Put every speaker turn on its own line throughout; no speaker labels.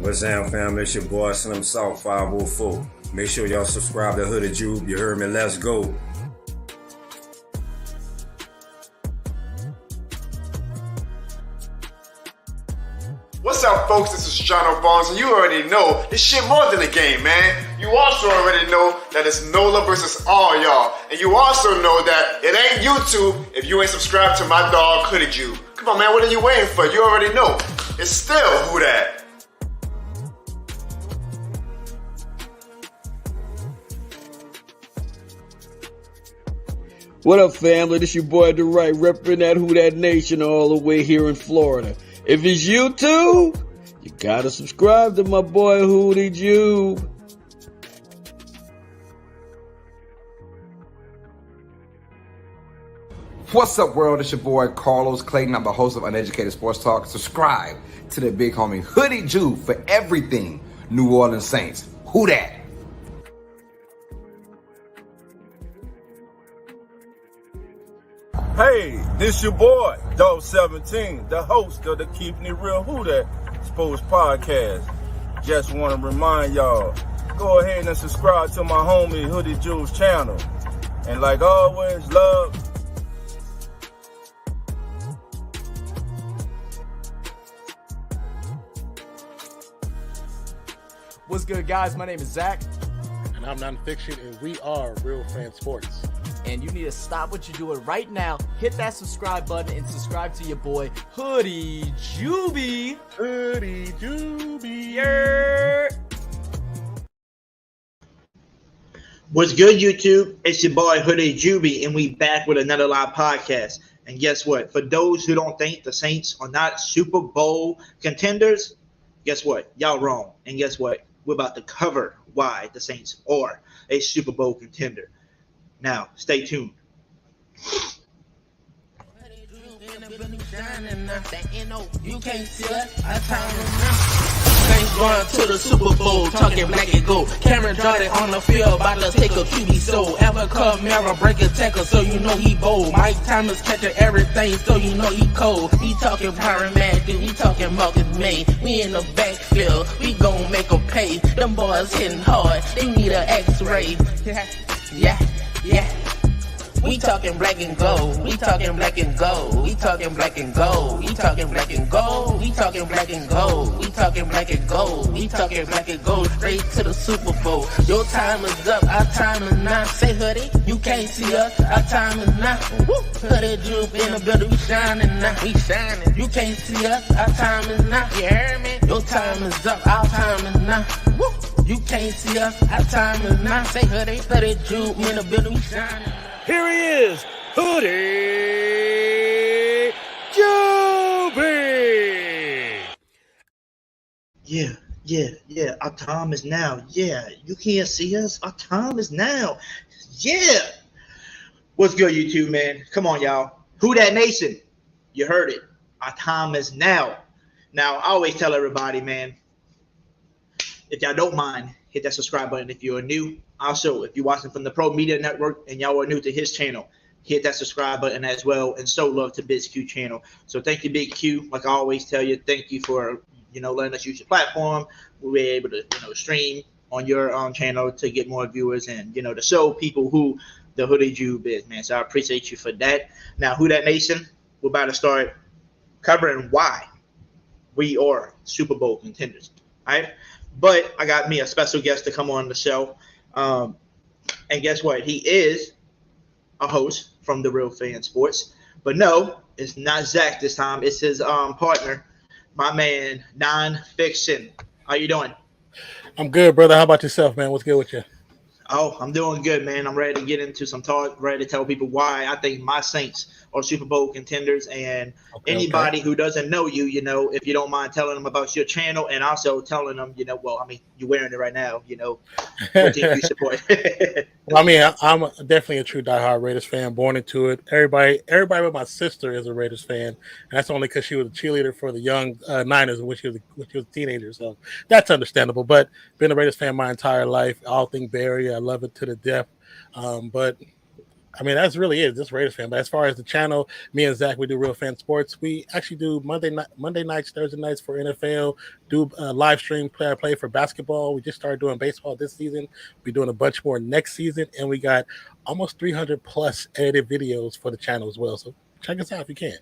What's down, family? It's your boy Slim South 504. Make sure y'all subscribe to Hooded Jube. You heard me? Let's go.
What's up, folks? This is Jono Barnes, and you already know this shit more than a game, man. You also already know that it's NOLA versus all y'all. And you also know that it ain't YouTube if you ain't subscribed to my dog, Hooded Jube. Come on, man, what are you waiting for? You already know. It's still Who Dat?
What up, family? This your boy The Right, repping that Who Dat Nation all the way here in Florida. If it's YouTube, you gotta subscribe to my boy Hooded Jube.
What's up, world? It's your boy Carlos Clayton. I'm the host of Uneducated Sports Talk. Subscribe to the big homie Hooded Jube for everything New Orleans Saints. Who dat?
Hey, this your boy, Dog 17, the host of the Keeping It Real Who Dat Sports Podcast. Just want to remind y'all, go ahead and subscribe to my homie Hooded Jube's channel. And like always, love.
What's good, guys? My name is Zach.
And I'm Nonfiction, and we are Real Fan Sports.
And you need to stop what you're doing right now. Hit that subscribe button and subscribe to your boy, Hooded Jube.
Hooded Jube.
Yeah.
What's good, YouTube? It's your boy, Hooded Jube, and we back with another live podcast. And guess what? For those who don't think the Saints are not Super Bowl contenders, guess what? Y'all wrong. And guess what? We're about to cover why the Saints are a Super Bowl contender. Now, stay tuned.
You can't see us. Saints going to the Super Bowl, talking black and gold. Cameron Jordan on the field, about to take a QB soul. Ever Kamara break a tackle, so you know he bold. Mike Thomas catching everything, so you know he cold. He talking Byron Matthew, he talking Marcus May. We in the backfield, we gon' make them pay. Them boys hitting hard, they need an X-ray. Yeah. We talking black and gold. We talking black and gold. We talking black and gold. We talking black and gold. We talking black and gold. We talking black and gold. We talking black and gold. Straight to the Super Bowl. Your time is up. Our time is now. Say Hoodie, you can't see us. Our time is now. Hooded Jube in the building. We shining now. We shining. You can't see us. Our time is now. You heard me? Your time is up. Our time is now. You can't see us. Our time is now. Say Hoodie, Hooded Jube in the building. We shining.
Here he is, Hooded Jube.
Yeah. Our time is now. Yeah. You can't see us. Our time is now. Yeah. What's good, YouTube, man? Come on, y'all. Who Dat Nation? You heard it. Our time is now. Now, I always tell everybody, man, if y'all don't mind, hit that subscribe button if you are new. Also, if you're watching from the Pro Media Network and y'all are new to his channel, hit that subscribe button as well, and show love to Biz Q channel. So thank you, Big Q. Like I always tell you, thank you for letting us use your platform. We're able to stream on your channel to get more viewers and to show people who the Hooded Jube is, man. So I appreciate you for that. Now, Who Dat Nation, we're about to start covering why we are Super Bowl contenders. All right, but I got me a special guest to come on the show. And guess what? He is a host from the Real Fan Sports. But no, it's not Zach this time. It's his partner, my man, Nonfiction. How you doing?
I'm good, brother. How about yourself, man? What's good with you?
Oh, I'm doing good, man. I'm ready to get into some talk, ready to tell people why I think my Saints are Super Bowl contenders. And anybody who doesn't know you, if you don't mind telling them about your channel and also telling them, you're wearing it right now, what team you support.
Well, I'm definitely a true diehard Raiders fan, born into it. Everybody but my sister is a Raiders fan, and that's only because she was a cheerleader for the young Niners when she was a teenager. So that's understandable. But been a Raiders fan my entire life. All thing Barry, I love it to the death. But I mean, that's really it. Just Raiders fan. But as far as the channel, me and Zach, we do Real Fan Sports. We actually do Monday nights, Thursday nights for NFL. Do live stream play for basketball. We just started doing baseball this season. We're doing a bunch more next season, and we got almost 300 plus edited videos for the channel as well. So check us out if you can.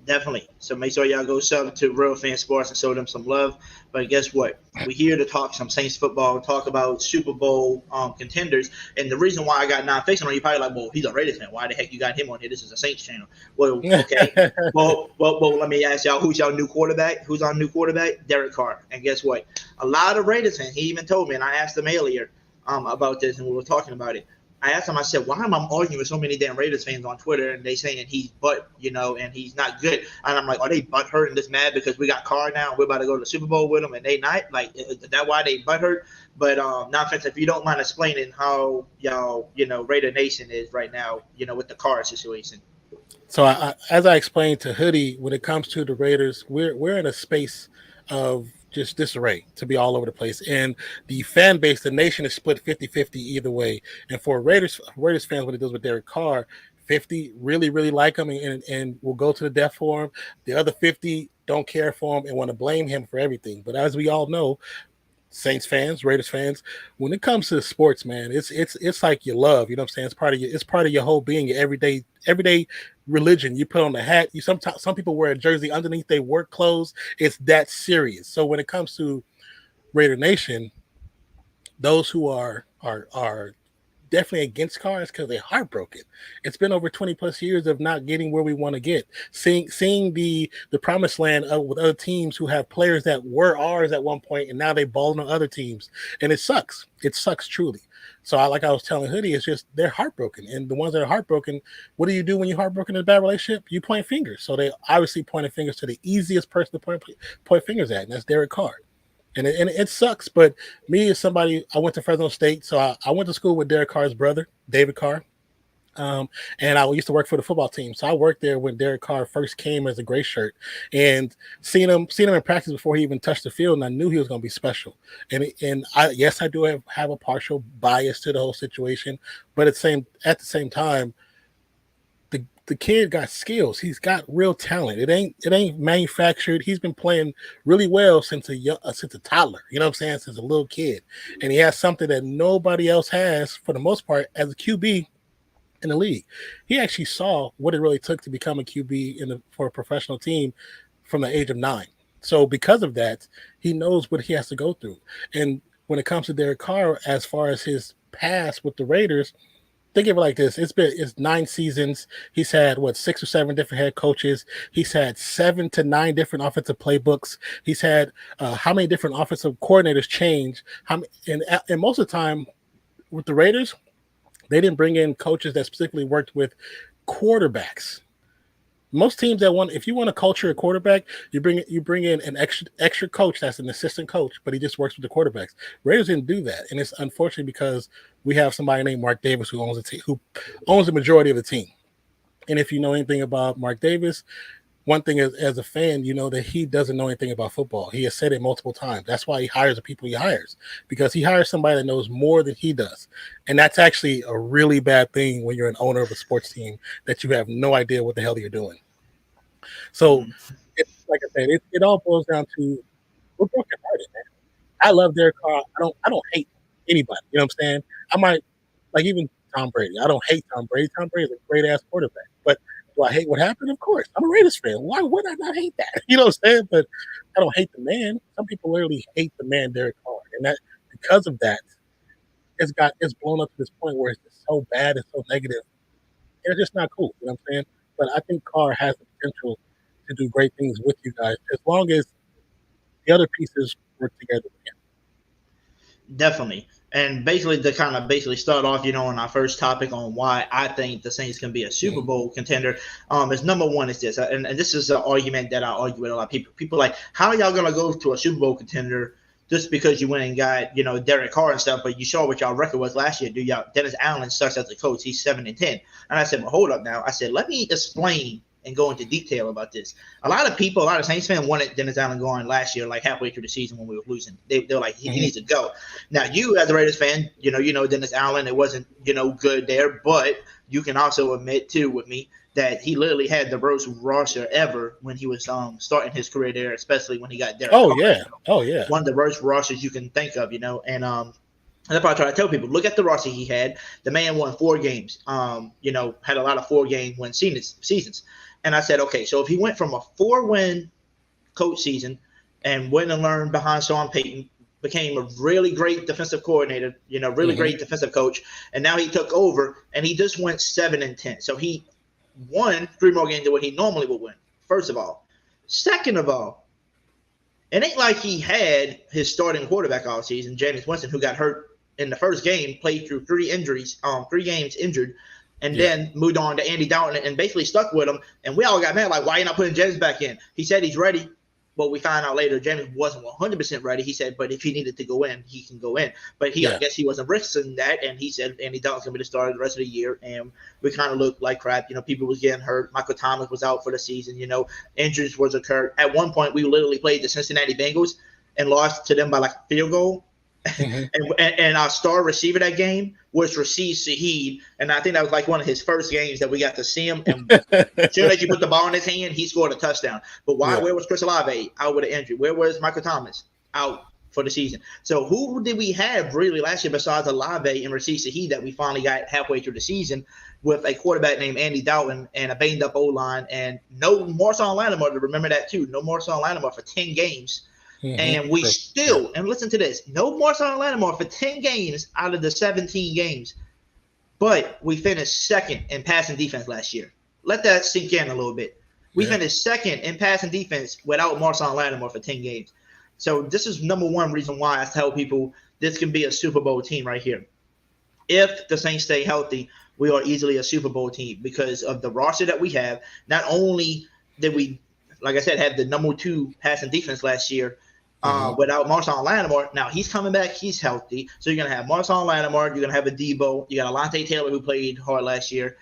Definitely. So make sure y'all go sub to Real Fan Sports and show them some love. But guess what? We're here to talk some Saints football, talk about Super Bowl contenders. And the reason why I got non-fiction on, you're probably like, well, he's a Raiders fan. Why the heck you got him on here? This is a Saints channel. Well, okay. well, let me ask y'all, who's y'all new quarterback? Who's our new quarterback? Derek Carr. And guess what? A lot of Raiders fans, he even told me, and I asked him earlier about this, and we were talking about it. I asked him, I said, why am I arguing with so many damn Raiders fans on Twitter and they saying he's and he's not good? And I'm like, are they butthurt and this mad because we got Carr now and we're about to go to the Super Bowl with them and they not? Like, is that why they butthurt? But not offense, if you don't mind explaining how y'all, Raider Nation is right now, with the Carr situation.
So as I explained to Hoodie, when it comes to the Raiders, we're in a space of just disarray, to be all over the place. And the fan base, the nation is split 50-50 either way. And for Raiders fans, what it does with Derek Carr, 50 really, really like him and will go to the death for him. The other 50 don't care for him and want to blame him for everything. But as we all know, Saints fans, Raiders fans, when it comes to sports, man, it's like your love. You know what I'm saying? It's part of your whole being, your everyday religion. You put on the hat. Some people wear a jersey underneath their work clothes. It's that serious. So when it comes to Raider Nation, those who are definitely against Carr is because they're heartbroken. It's been over 20 plus years of not getting where we want to get. Seeing the promised land with other teams who have players that were ours at one point and now they balling on other teams. And it sucks. It sucks truly. So like I was telling Hoodie, it's just they're heartbroken. And the ones that are heartbroken, what do you do when you're heartbroken in a bad relationship? You point fingers. So they obviously pointed fingers to the easiest person to point fingers at, and that's Derek Carr. And it sucks, but me as somebody, I went to Fresno State, so I went to school with Derek Carr's brother, David Carr, and I used to work for the football team. So I worked there when Derek Carr first came as a gray shirt, and seen him in practice before he even touched the field, and I knew he was going to be special. And I do have a partial bias to the whole situation, but at the same time, the kid got skills. He's got real talent. It ain't manufactured. He's been playing really well since a toddler. You know what I'm saying? Since a little kid, and he has something that nobody else has for the most part as a QB in the league. He actually saw what it really took to become a QB for a professional team from the age of 9. So because of that, he knows what he has to go through. And when it comes to Derek Carr, as far as his past with the Raiders, think of it like this. It's 9 seasons. He's had 6 or 7 different head coaches. He's had 7 to 9 different offensive playbooks. He's had how many different offensive coordinators change? And most of the time with the Raiders, they didn't bring in coaches that specifically worked with quarterbacks. Most teams if you want to culture a quarterback, you bring in an extra coach that's an assistant coach, but he just works with the quarterbacks. Raiders didn't do that, and it's unfortunate because we have somebody named Mark Davis who owns the majority of the team. And if you know anything about Mark Davis, one thing is, as a fan, you know that he doesn't know anything about football. He has said it multiple times. That's why he hires the people he hires, because he hires somebody that knows more than he does. And that's actually a really bad thing when you're an owner of a sports team, that you have no idea what the hell you're doing. So, like I said, it all boils down to we're broken hearted, man. I love Derek Carr. I don't hate anybody. You know what I'm saying? I might like even Tom Brady. I don't hate Tom Brady. Tom Brady is a great ass quarterback. But do I hate what happened? Of course. I'm a Raiders fan. Why would I not hate that? You know what I'm saying? But I don't hate the man. Some people literally hate the man Derek Carr. And that because of that, it's blown up to this point where it's just so bad and so negative. And it's just not cool. You know what I'm saying? But I think Carr has the potential to do great things with you guys as long as the other pieces work together with him.
Definitely. And basically, to kind of start off, on our first topic on why I think the Saints can be a Super Bowl contender, is number one is this, and this is an argument that I argue with a lot of people. People are like, how are y'all going to go to a Super Bowl contender just because you went and got, Derek Carr and stuff, but you saw what y'all record was last year. Dennis Allen starts as a coach. He's 7-10. And I said, well, hold up now. I said, let me explain and go into detail about this. A lot of Saints fans wanted Dennis Allen going last year, like halfway through the season when we were losing. They're like, he needs to go. Now, you as a Raiders fan, you know Dennis Allen, it wasn't, good there, but you can also admit too with me that he literally had the worst roster ever when he was starting his career there, especially when he got there.
Oh yeah.
One of the worst rosters you can think of, and that's why I try to tell people, look at the roster he had. The man won 4 games, had a lot of 4-game win seasons. And I said, okay, so if he went from a 4-win coach season and went and learned behind Sean Payton, became a really great defensive coordinator, really great defensive coach, and now he took over and he just went 7-10. So he won 3 more games than what he normally would win, first of all. Second of all, it ain't like he had his starting quarterback all season, Jameis Winston, who got hurt in the first game, played through 3 injuries, 3 games injured, and then moved on to Andy Dalton and basically stuck with him. And we all got mad, like, why you not putting James back in? He said he's ready, but we found out later James wasn't 100% ready. He said, but if he needed to go in, he can go in. But I guess he wasn't risking that, and he said Andy Dalton's going to be the starter the rest of the year, and we kind of looked like crap. People was getting hurt. Michael Thomas was out for the season. Injuries was occurred. At one point, we literally played the Cincinnati Bengals and lost to them by like a field goal. And our star receiver that game was Rashid Shaheed, and I think that was like one of his first games that we got to see him. And as soon as you put the ball in his hand, he scored a touchdown. But where was Chris Olave? Out with an injury. Where was Michael Thomas? Out for the season. So who did we have really last year besides Olave and Rashid Shaheed that we finally got halfway through the season with a quarterback named Andy Dalton and a banged up O-line and no Marshawn Lattimore? To remember that too. No Marshawn Lattimore for 10 games. And we still, and listen to this, no Marshawn Lattimore for 10 games out of the 17 games, but we finished second in passing defense last year. Let that sink in a little bit. We finished second in passing defense without Marshawn Lattimore for 10 games. So this is number one reason why I tell people this can be a Super Bowl team right here. If the Saints stay healthy, we are easily a Super Bowl team because of the roster that we have. Not only did we, like I said, have the number 2 passing defense last year, without Marshawn Lattimore. Now he's coming back. He's healthy. So you're going to have Marshawn Lattimore. You're going to have a Debo. You got Alontae Taylor, who played hard last year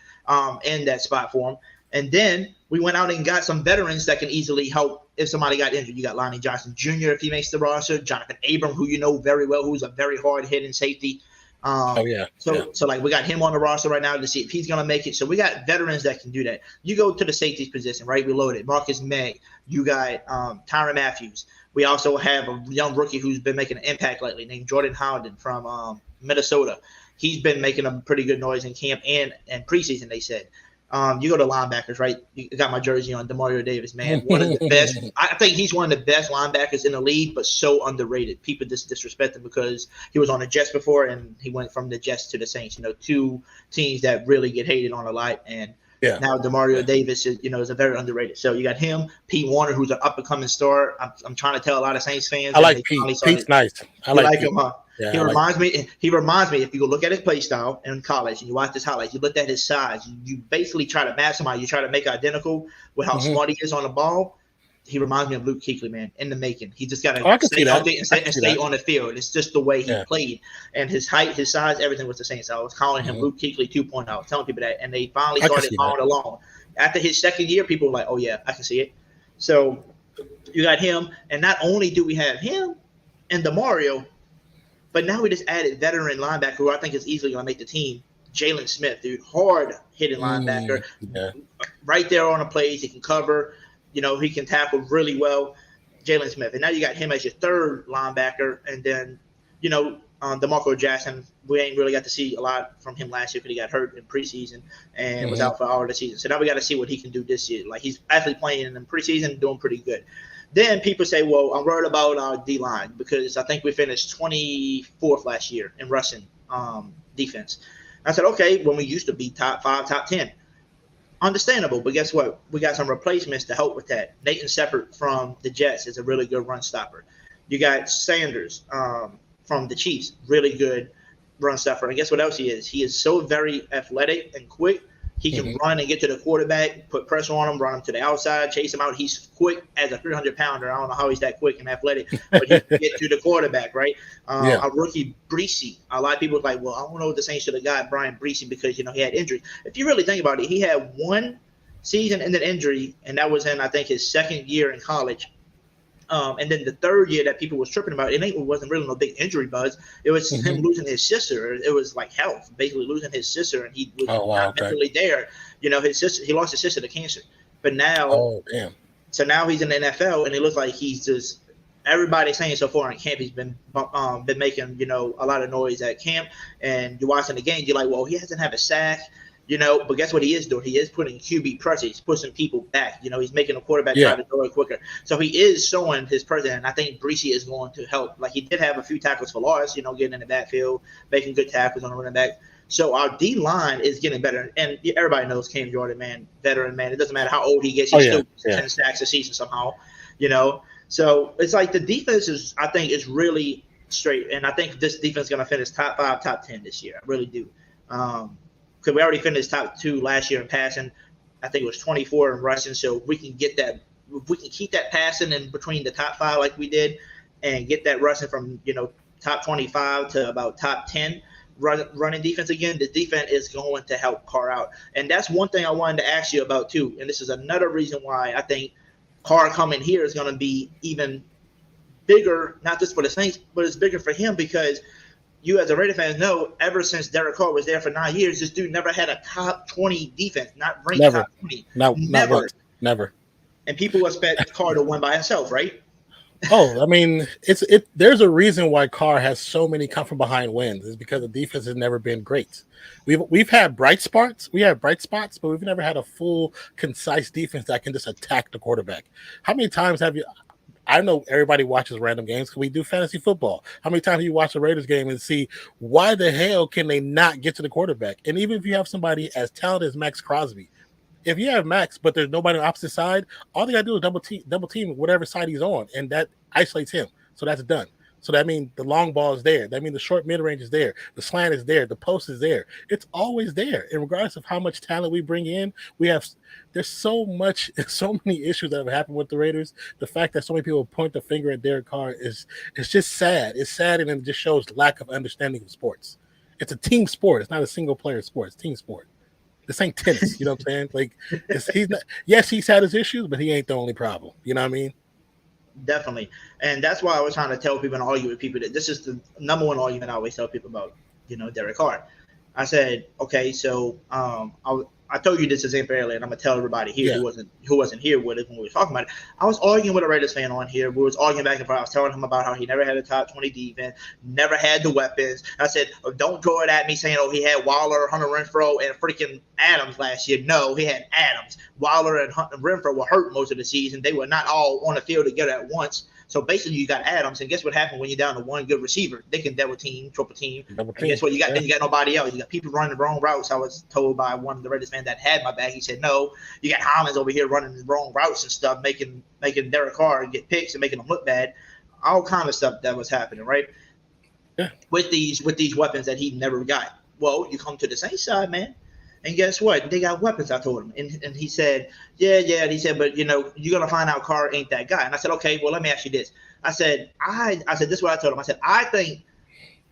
in that spot for him. And then we went out and got some veterans that can easily help if somebody got injured. You got Lonnie Johnson Jr. if he makes the roster. Jonathan Abram, who you know very well, who's a very hard-hitting safety. So like we got him on the roster right now to see if he's going to make it. So we got veterans that can do that. You go to the safeties position, right? We loaded. Marcus May. You got Tyrann Matthews. We also have a young rookie who's been making an impact lately named Jordan Howden from Minnesota. He's been making a pretty good noise in camp and preseason, they said. You go to linebackers, right? You got my jersey on, Demario Davis, man. One of the best. I think he's one of the best linebackers in the league, but so underrated. People disrespect him because he was on the Jets before, and he went from the Jets to the Saints. 2 teams that really get hated on a lot. And now Demario Davis is a very underrated. So you got him, Pete Warner, who's an up-and-coming star. I'm trying to tell a lot of Saints fans.
I like Pete. Pete's nice. I like
him, huh? Yeah, he reminds me. If you go look at his play style in college and you watch his highlights, you look at his size. You basically try to match somebody. You try to make identical with how smart he is on the ball. He reminds me of Luke Kuechly, man, in the making. He just got to stay healthy and stay on the field. It's just the way he played. And his height, his size, everything was the same. So I was calling him Luke Kuechly 2.0. I was telling people that. And they finally started following along. After his second year, people were like, oh, yeah, I can see it. So you got him. And not only do we have him and Demario, but now we just added veteran linebacker who I think is easily going to make the team. Jalen Smith, dude, hard-hitting linebacker. Right there on the plays. He can cover. He can tackle really well, Jalen Smith. And now you got him as your third linebacker. And then, DeMarco Jackson, we ain't really got to see a lot from him last year because he got hurt in preseason and was out for all of the season. So now we got to see what he can do this year. Like, he's actually playing in the preseason, doing pretty good. Then people say, well, I'm worried about our D-line because I think we finished 24th last year in rushing defense. I said, okay, when we used to be top 5, top 10. Understandable, but guess what? We got some replacements to help with that. Nathan Shepard from the Jets is a really good run stopper. You got Sanders from the Chiefs, really good run stopper. And guess what else he is? He is so very athletic and quick. He can run and get to the quarterback, put pressure on him, run him to the outside, chase him out. He's quick as a 300-pounder. I don't know how he's that quick and athletic, but he can get to the quarterback, right? Our rookie, Breesy. A lot of people are like, well, I don't know if the Saints should have got Brian Breesy because, he had injuries. If you really think about it, he had one season-ending injury, and that was in, I think, his second year in college. And then the third year that people was tripping about, it wasn't really no big injury buzz. It was him losing his sister. It was like health, basically losing his sister, and he was not mentally there. You know, he lost his sister to cancer. But now, so now he's in the NFL, and it looks like he's just, everybody's saying so far in camp, he's been making, you know, a lot of noise at camp. And you're watching the game, you're like, well, he hasn't had a sack. You know, but guess what he is doing? He is putting QB pressure. He's pushing people back. You know, he's making a quarterback try to throw it quicker. So he is showing his presence, and I think Breesy is going to help. Like, he did have a few tackles for loss, you know, getting in the backfield, making good tackles on the running back. So our D-line is getting better. And everybody knows Cam Jordan, man, veteran, man. It doesn't matter how old he gets. He's still 10 sacks a season somehow, you know. So it's like the defense is, I think, is really straight. And I think this defense is going to finish top 5, top 10 this year. I really do. Because we already finished top 2 last year in passing. I think it was 24 in rushing. So if we can get that, if we can keep that passing in between the top 5 like we did, and get that rushing from, you know, top 25 to about top 10 running defense again, the defense is going to help Carr out. And that's one thing I wanted to ask you about too. And this is another reason why I think Carr coming here is going to be even bigger, not just for the Saints, but it's bigger for him, because you as a Raider fan know, ever since Derek Carr was there for 9 years, this dude never had a top 20 defense, not ranked top 20.
Never.
And people expect Carr to win by himself, right?
Oh, I mean, there's a reason why Carr has so many come from behind wins. Is because the defense has never been great. We've had bright spots. We have bright spots, but we've never had a full, concise defense that can just attack the quarterback. How many times have you? I know everybody watches random games because we do fantasy football. How many times do you watch a Raiders game and see why the hell can they not get to the quarterback? And even if you have somebody as talented as Max Crosby, if you have Max, but there's nobody on the opposite side, all they got to do is double team whatever side he's on, and that isolates him. So that's done. So that means the long ball is there. That means the short mid-range is there. The slant is there. The post is there. It's always there. And regardless of how much talent we bring in, there's so many issues that have happened with the Raiders. The fact that so many people point the finger at Derek Carr is just sad. It's sad, and it just shows lack of understanding of sports. It's a team sport. It's not a single player sport. It's a team sport. This ain't tennis. You know what I'm saying? Like, he's not. Yes, he's had his issues, but he ain't the only problem. You know what I mean?
Definitely. And that's why I was trying to tell people and argue with people that this is the number one argument I always tell people about, you know, Derek Carr. I said, okay, so I told you this example earlier, and I'm gonna tell everybody here who wasn't here with it when we were talking about it. I was arguing with a Raiders fan on here. We was arguing back and forth. I was telling him about how he never had a top 20 defense, never had the weapons. I said, don't throw it at me saying, oh, he had Waller, Hunter Renfrow, and freaking Adams last year. No, he had Adams. Waller and Hunter Renfrow were hurt most of the season. They were not all on the field together at once. So basically, you got Adams, and guess what happened when you're down to one good receiver? They can double team, triple team. And guess what? You got nobody else. You got people running the wrong routes. I was told by one of the Raiders fans that had my back. He said, no, you got Hollins over here running the wrong routes and stuff, making Derek Carr get picks and making him look bad. All kind of stuff that was happening, right? Yeah. With these weapons that he never got. Well, you come to the Saints side, man. And guess what? They got weapons, I told him. And he said, yeah. And he said, but, you know, you're going to find out Carr ain't that guy. And I said, okay, well, let me ask you this. I said, this is what I told him. I said, I think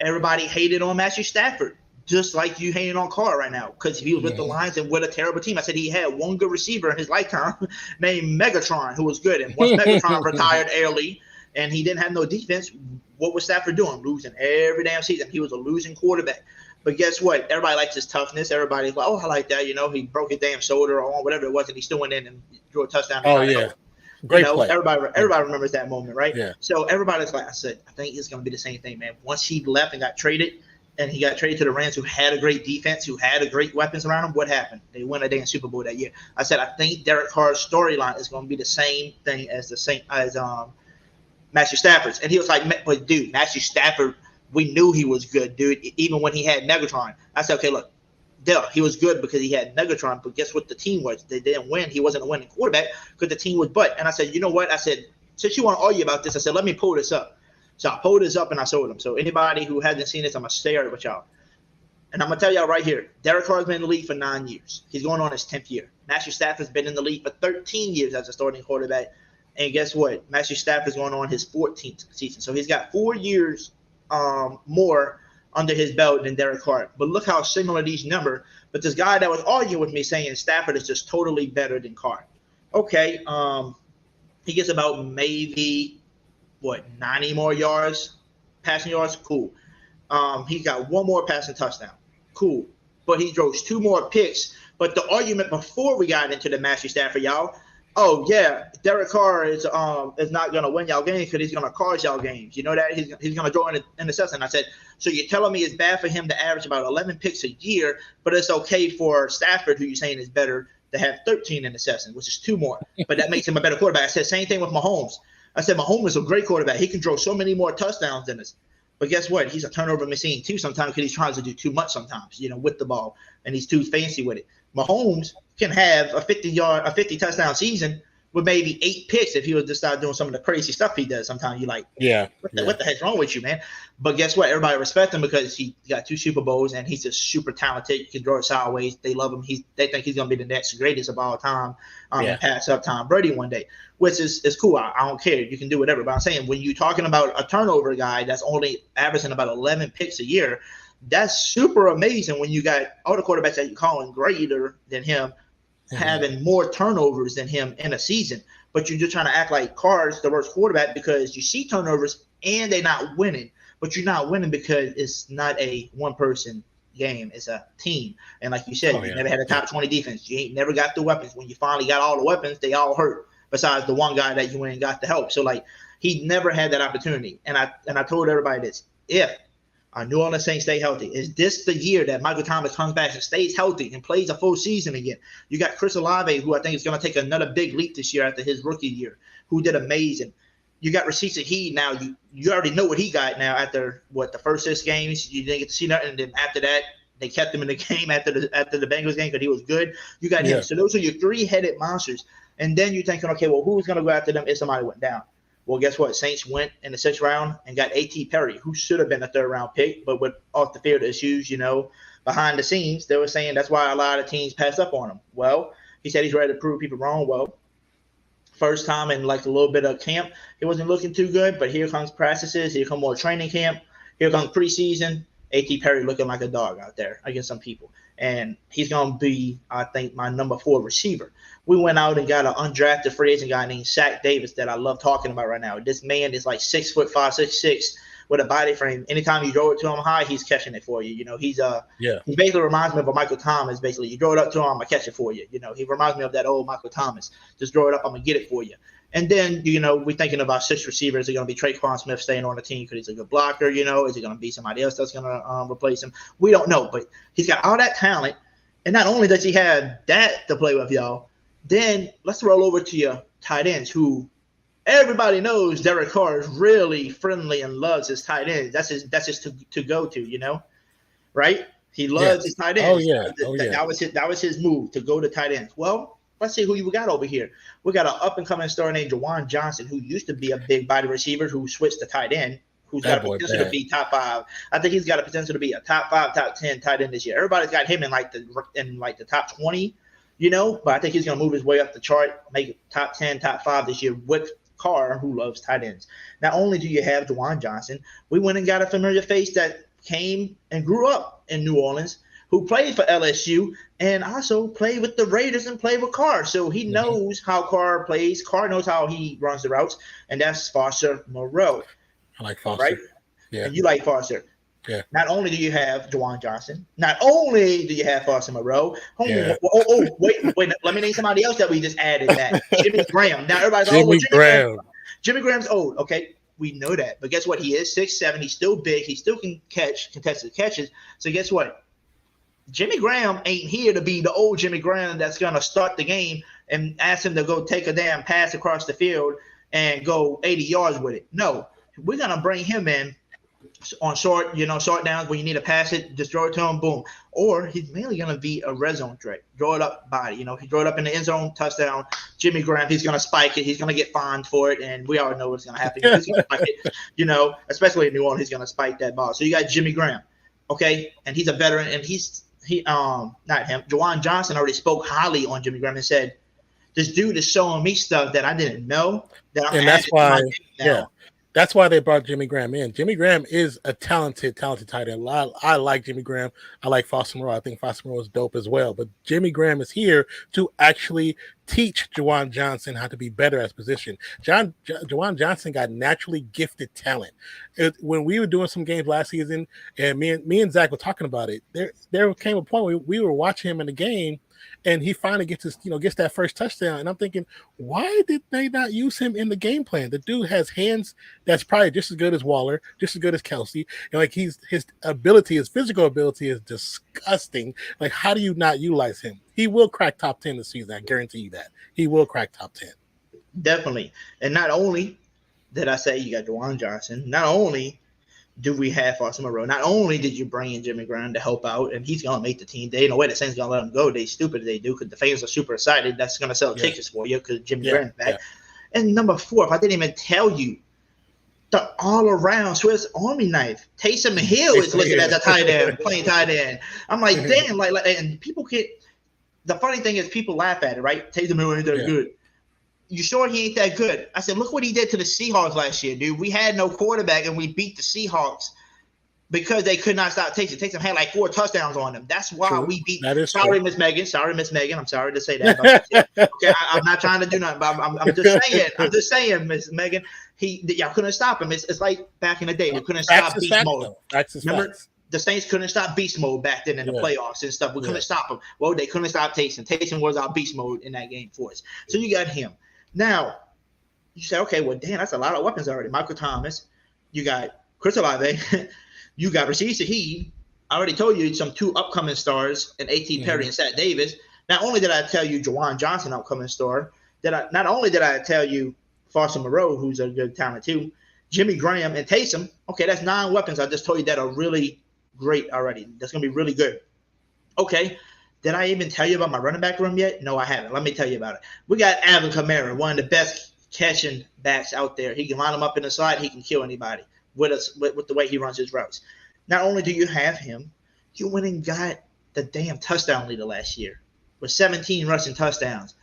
everybody hated on Matthew Stafford, just like you hating on Carr right now, because he was with the Lions and with a terrible team. I said he had one good receiver in his lifetime named Megatron, who was good. And once Megatron retired early and he didn't have no defense, what was Stafford doing? Losing every damn season. He was a losing quarterback. But guess what? Everybody likes his toughness. Everybody's like, oh, I like that. You know, he broke his damn shoulder or whatever it was, and he still went in and threw a touchdown.
Oh, yeah. Great play.
Everybody remembers that moment, right?
Yeah.
So everybody's like, I said, I think it's going to be the same thing, man. Once he left and got traded, and he got traded to the Rams, who had a great defense, who had a great weapons around him, what happened? They won a damn Super Bowl that year. I said, I think Derek Carr's storyline is going to be the same thing as Matthew Stafford's. And he was like, but dude, Matthew Stafford, we knew he was good, dude, even when he had Megatron. I said, okay, look, he was good because he had Megatron, but guess what the team was? They didn't win. He wasn't a winning quarterback because the team was butt. And I said, you know what? I said, since you want to argue about this, I said, let me pull this up. So I pulled this up and I showed him. So anybody who hasn't seen this, I'm going to share it with y'all. And I'm going to tell y'all right here, Derek Carr's been in the league for 9 years. He's going on his 10th year. Matthew Stafford's been in the league for 13 years as a starting quarterback. And guess what? Matthew Stafford's going on his 14th season. So he's got 4 years more under his belt than Derek Carr. But look how similar these numbers. But this guy that was arguing with me saying Stafford is just totally better than Carr. Okay, he gets about maybe 90 more yards, passing yards. Cool. He got one more passing touchdown. Cool. But he throws 2 more picks. But the argument before we got into the Matthew Stafford, y'all, oh yeah, Derek Carr is not gonna win y'all games because he's gonna cost y'all games. You know that he's gonna draw an interception. I said, so you're telling me it's bad for him to average about 11 picks a year, but it's okay for Stafford, who you're saying is better, to have 13 interceptions, which is 2 more. But that makes him a better quarterback. I said same thing with Mahomes. I said Mahomes is a great quarterback. He can throw so many more touchdowns than us. But guess what? He's a turnover machine too sometimes because he tries to do too much sometimes, with the ball, and he's too fancy with it. Mahomes can have a 50 touchdown season with maybe 8 picks if he would just start doing some of the crazy stuff he does. Sometimes you're like, what the heck's wrong with you, man? But guess what? Everybody respects him because he got 2 Super Bowls and he's just super talented. He can throw it sideways. They love him. They think he's going to be the next greatest of all time and pass up Tom Brady one day, which is cool. I don't care. You can do whatever. But I'm saying when you're talking about a turnover guy that's only averaging about 11 picks a year, that's super amazing when you got all the quarterbacks that you calling greater than him having more turnovers than him in a season. But you're just trying to act like Carr's the worst quarterback because you see turnovers and they're not winning. But you're not winning because it's not a one-person game. It's a team. And like you said, you never had a top 20 defense. You ain't never got the weapons. When you finally got all the weapons, they all hurt besides the one guy that you went and got the help. So, like, he never had that opportunity. And I told everybody this. If New Orleans Saints stay healthy, is this the year that Michael Thomas comes back and stays healthy and plays a full season again? You got Chris Olave, who I think is going to take another big leap this year after his rookie year, who did amazing. You got Rashid Shaheed now. You already know what he got now after, the first 6 games. You didn't get to see nothing. And then after that, they kept him in the game after the Bengals game because he was good. You got him. So those are your 3-headed monsters. And then you're thinking, okay, well, who's going to go after them if somebody went down? Well, guess what? Saints went in the 6th round and got A.T. Perry, who should have been a 3rd-round pick, but with off-the-field issues, behind the scenes, they were saying that's why a lot of teams passed up on him. Well, he said he's ready to prove people wrong. Well, first time in like a little bit of camp, it wasn't looking too good, but here comes practices, here come more training camp, here comes preseason. A.T. Perry looking like a dog out there against some people. And he's going to be, I think, my number 4 receiver. We went out and got an undrafted free agent guy named Shaq Davis that I love talking about right now. This man is like 6'5", 6'6", with a body frame. Anytime you throw it to him high, he's catching it for you. He basically reminds me of a Michael Thomas. Basically, you throw it up to him, I'm going to catch it for you. He reminds me of that old Michael Thomas. Just throw it up, I'm going to get it for you. And then, we're thinking about 6 receivers. Is it going to be Traquan Smith staying on the team because he's a good blocker? Is it going to be somebody else that's going to replace him? We don't know. But he's got all that talent. And not only does he have that to play with, y'all, then let's roll over to your tight ends, who everybody knows Derek Carr is really friendly and loves his tight ends. That's his to go to, right? He loves his tight ends. That was his move, to go to tight ends. Well, let's see who you got over here. We got an up-and-coming star named Juwan Johnson, who used to be a big body receiver, who switched to tight end, who's got a potential to be top 5. I think he's got a potential to be a top 5, top 10 tight end this year. Everybody's got him in the top 20, but I think he's going to move his way up the chart, make it top 10, top 5 this year with Carr, who loves tight ends. Not only do you have Juwan Johnson, we went and got a familiar face that came and grew up in New Orleans, who played for LSU and also played with the Raiders and played with Carr. So he knows how Carr plays. Carr knows how he runs the routes, and that's Foster Moreau.
I like Foster.
Right?
Yeah.
And you like Foster.
Yeah.
Not only do you have Juwan Johnson, not only do you have Foster Moreau. Wait. Let me name somebody else that we just added that. Jimmy Graham. Now everybody's
Jimmy Graham.
Jimmy Graham's old. Okay. We know that. But guess what? He is 6'7". He's still big. He still can catch contested catches. So guess what? Jimmy Graham ain't here to be the old Jimmy Graham that's going to start the game and ask him to go take a damn pass across the field and go 80 yards with it. No, we're going to bring him in on short downs where you need to pass it, just throw it to him, boom. Or he's mainly going to be a red zone threat. Throw it up body. He throw it up in the end zone, touchdown. Jimmy Graham, he's going to spike it. He's going to get fined for it, and we already know what's going to happen. He's going to spike it, especially in New Orleans, he's going to spike that ball. So you got Jimmy Graham, okay? And he's a veteran, and not him. Juwan Johnson already spoke highly on Jimmy Graham and said, "This dude is showing me stuff that I didn't know." That's
That's why they brought Jimmy Graham in. Jimmy Graham is a talented tight end. I like Jimmy Graham. I like Foster Moreau. I think Foster Moreau is dope as well. But Jimmy Graham is here to actually teach Juwan Johnson how to be better at position. Juwan Johnson got naturally gifted talent. When we were doing some games last season, and me and Zach were talking about it, there came a point where we were watching him in the game, and he finally gets that first touchdown. And I'm thinking, why did they not use him in the game plan? The dude has hands that's probably just as good as Waller, just as good as Kelsey. And like his physical ability is disgusting. Like, how do you not utilize him? He will crack top 10 this season. I guarantee you that. He will crack top 10.
Definitely. And not only did I say you got Juwan Johnson, not only do we have Foster Moreau, not only did you bring in Jimmy Graham to help out, and he's going to make the team. They ain't no way the Saints going to let him go. They stupid they do, because the fans are super excited. That's going to sell tickets for you because Jimmy Graham's back. Yeah. And number 4, if I didn't even tell you, the all-around Swiss Army knife, Taysom Hill is looking at the tight end, playing tight end. I'm like, damn, like, and people get – the funny thing is people laugh at it, right? Taysom Hill ain't that good. You sure he ain't that good? I said, look what he did to the Seahawks last year, dude. We had no quarterback, and we beat the Seahawks because they could not stop Taysom. Taysom had like 4 touchdowns on them. That's why we beat. Sorry, Miss Megan. Sorry, Miss Megan. I'm sorry to say that. Okay, I'm not trying to do nothing, but I'm just saying. I'm just saying, Miss Megan. Y'all couldn't stop him. It's like back in the day. We couldn't stop beast mode. Remember, the Saints couldn't stop beast mode back then in the playoffs and stuff. We couldn't stop him. Well, they couldn't stop Taysom. Taysom was our beast mode in that game for us. So you got him. Now, you say, okay, well, damn, that's a lot of weapons already. Michael Thomas, you got Chris Olave, you got Rashid Shaheed. I already told you some 2 upcoming stars in A.T. Perry and Sat Davis. Not only did I tell you Juwan Johnson, upcoming star, not only did I tell you Foster Moreau, who's a good talent too, Jimmy Graham and Taysom. Okay, that's 9 weapons I just told you that are really great already. That's going to be really good. Okay. Did I even tell you about my running back room yet? No, I haven't. Let me tell you about it. We got Alvin Kamara, one of the best catching backs out there. He can line them up in the slide. He can kill anybody with the way he runs his routes. Not only do you have him, you went and got the damn touchdown leader last year with 17 rushing touchdowns.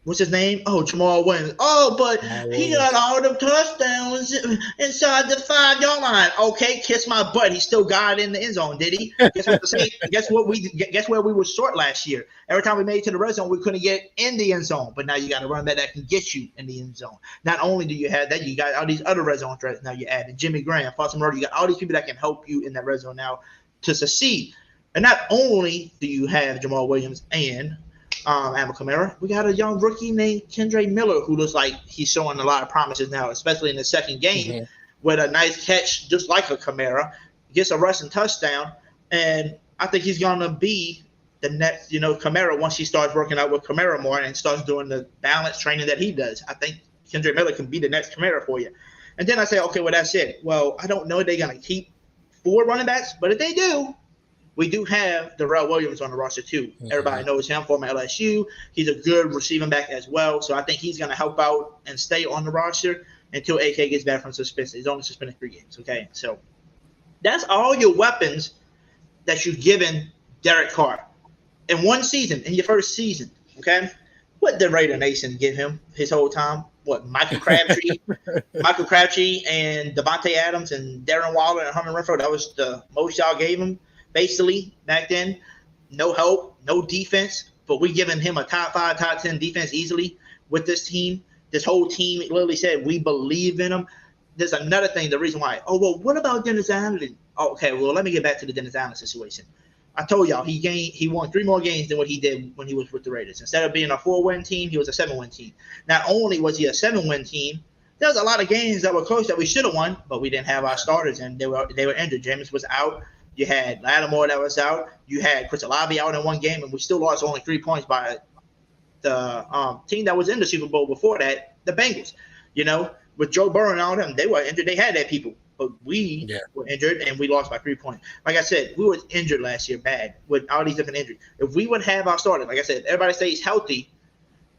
What's his name? Oh, Jamal Williams. Oh, but he got all the touchdowns inside the 5-yard line. Okay, kiss my butt. He still got it in the end zone, did he? Guess where we were short last year. Every time we made it to the red zone, we couldn't get in the end zone. But now you got a running back that can get you in the end zone. Not only do you have that, you got all these other red zone threats. Now you added Jimmy Graham, Foster Moreau. You got all these people that can help you in that red zone now to succeed. And not only do you have Jamal Williams and Alvin Kamara, we got a young rookie named Kendre Miller who looks like he's showing a lot of promises now, especially in the second game with a nice catch just like a Kamara, gets a rushing touchdown, and I think he's going to be the next, Kamara once he starts working out with Kamara more and starts doing the balance training that he does. I think Kendre Miller can be the next Kamara for you. And then I say, okay, well, that's it. Well, I don't know if they're going to keep 4 running backs, but if they do, we do have Darrell Williams on the roster too. Everybody knows him, former LSU. He's a good receiving back as well. So I think he's going to help out and stay on the roster until AK gets back from suspension. He's only suspended 3 games, okay? So that's all your weapons that you've given Derek Carr in one season, in your first season, okay? What did Raider Nation give him his whole time? What, Michael Crabtree and Devontae Adams and Darren Waller and Herman Renfro? That was the most y'all gave him. Basically, back then, no help, no defense, but we giving him a top 5, top 10 defense easily with this team. This whole team literally said we believe in him. There's another thing, the reason why. Oh, well, what about Dennis Allen? Oh, okay, well, let me get back to the Dennis Allen situation. I told y'all he won 3 more games than what he did when he was with the Raiders. Instead of being a 4-win team, he was a 7-win team. Not only was he a 7-win team, there was a lot of games that were close that we should have won, but we didn't have our starters, and they were injured. James was out. You had Lattimore that was out. You had Chris Olave out in one game, and we still lost only 3 points by the team that was in the Super Bowl before that, the Bengals. With Joe Burrow and all them, they were injured. They had their people, but we were injured, and we lost by 3 points. Like I said, we were injured last year bad with all these different injuries. If we would have our starters, like I said, everybody stays healthy,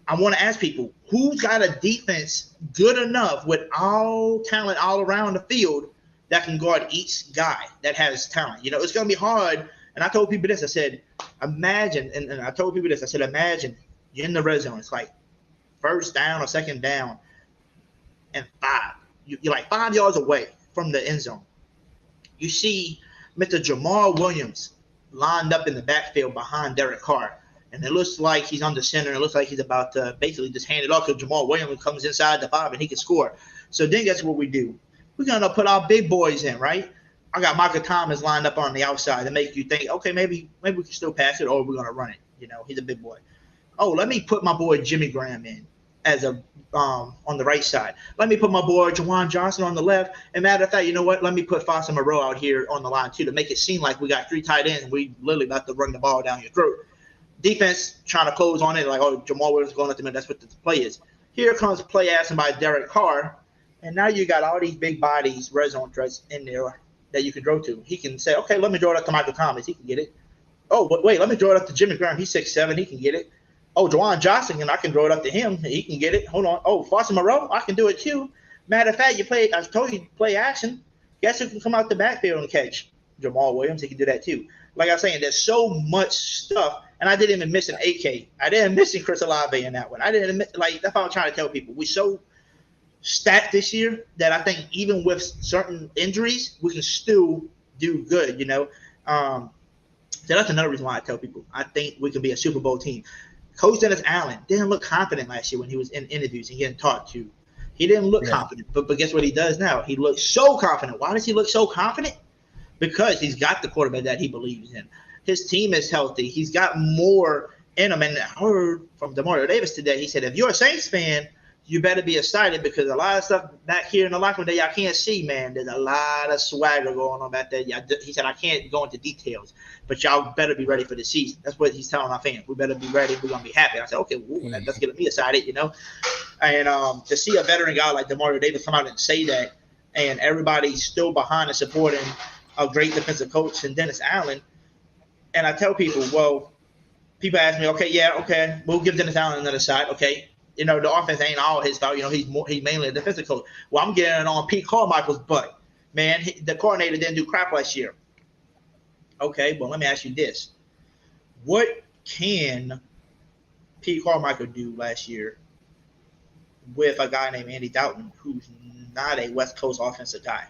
I want to ask people, who's got a defense good enough with all talent all around the field that can guard each guy that has talent? It's going to be hard. And I told people this. I said, imagine, and I told people this. I said, imagine you're in the red zone. It's like first down or second down and 5. you're like 5 yards away from the end zone. You see Mr. Jamal Williams lined up in the backfield behind Derek Carr. And it looks like he's under center. It looks like he's about to basically just hand it off because Jamal Williams comes inside the 5 and he can score. So then guess what we do? We're going to put our big boys in, right? I got Michael Thomas lined up on the outside to make you think, okay, maybe we can still pass it or we're going to run it. You know, he's a big boy. Oh, let me put my boy Jimmy Graham in as a on the right side. Let me put my boy Jawan Johnson on the left. And matter of fact, you know what? Let me put Foster Moreau out here on the line too to make it seem like we got 3 tight ends and we literally about to run the ball down your throat. Defense trying to close on it, like, oh, Jamal Williams going up the middle. That's what the play is. Here comes play action by Derek Carr, and now you got all these big bodies, red zone threats in there that you can throw to. He can say, okay, let me draw it up to Michael Thomas. He can get it. Oh, but wait, let me draw it up to Jimmy Graham. He's 6'7". He can get it. Oh, Jawan Johnson, and I can draw it up to him. He can get it. Hold on. Oh, Foster Moreau, I can do it too. Matter of fact, I told you play action. Guess who can come out the backfield and catch? Jamal Williams. He can do that too. Like I was saying, there's so much stuff. And I didn't even miss an AK. I didn't miss Chris Olave in that one. I didn't miss, like, that's what I'm trying to tell people. We're so stacked this year that I think even with certain injuries, we can still do good, you know. So that's another reason why I tell people I think we can be a Super Bowl team. Coach Dennis Allen didn't look confident last year when he was in interviews and getting talked to. He didn't look confident. But guess what he does now? He looks so confident. Why does he look so confident? Because he's got the quarterback that he believes in. His team is healthy. He's got more in him. And I heard from Demario Davis today, he said, if you're a Saints fan, you better be excited because a lot of stuff back here in the locker room that y'all can't see, man. There's a lot of swagger going on back there. He said, I can't go into details, but y'all better be ready for the season. That's what he's telling our fans. We better be ready. We're going to be happy. I said, okay, that's getting me excited, you know. And to see a veteran guy like Demario Davis come out and say that and everybody's still behind and supporting a great defensive coach and Dennis Allen. And I tell people, well, people ask me, okay, we'll give Dennis Allen another shot. Okay, you know, the offense ain't all his fault. You know, he's mainly a defensive coach. Well, I'm getting on Pete Carmichael's butt. Man, the coordinator didn't do crap last year. Okay, well, let me ask you this. What can Pete Carmichael do last year with a guy named Andy Dalton who's not a West Coast offensive guy?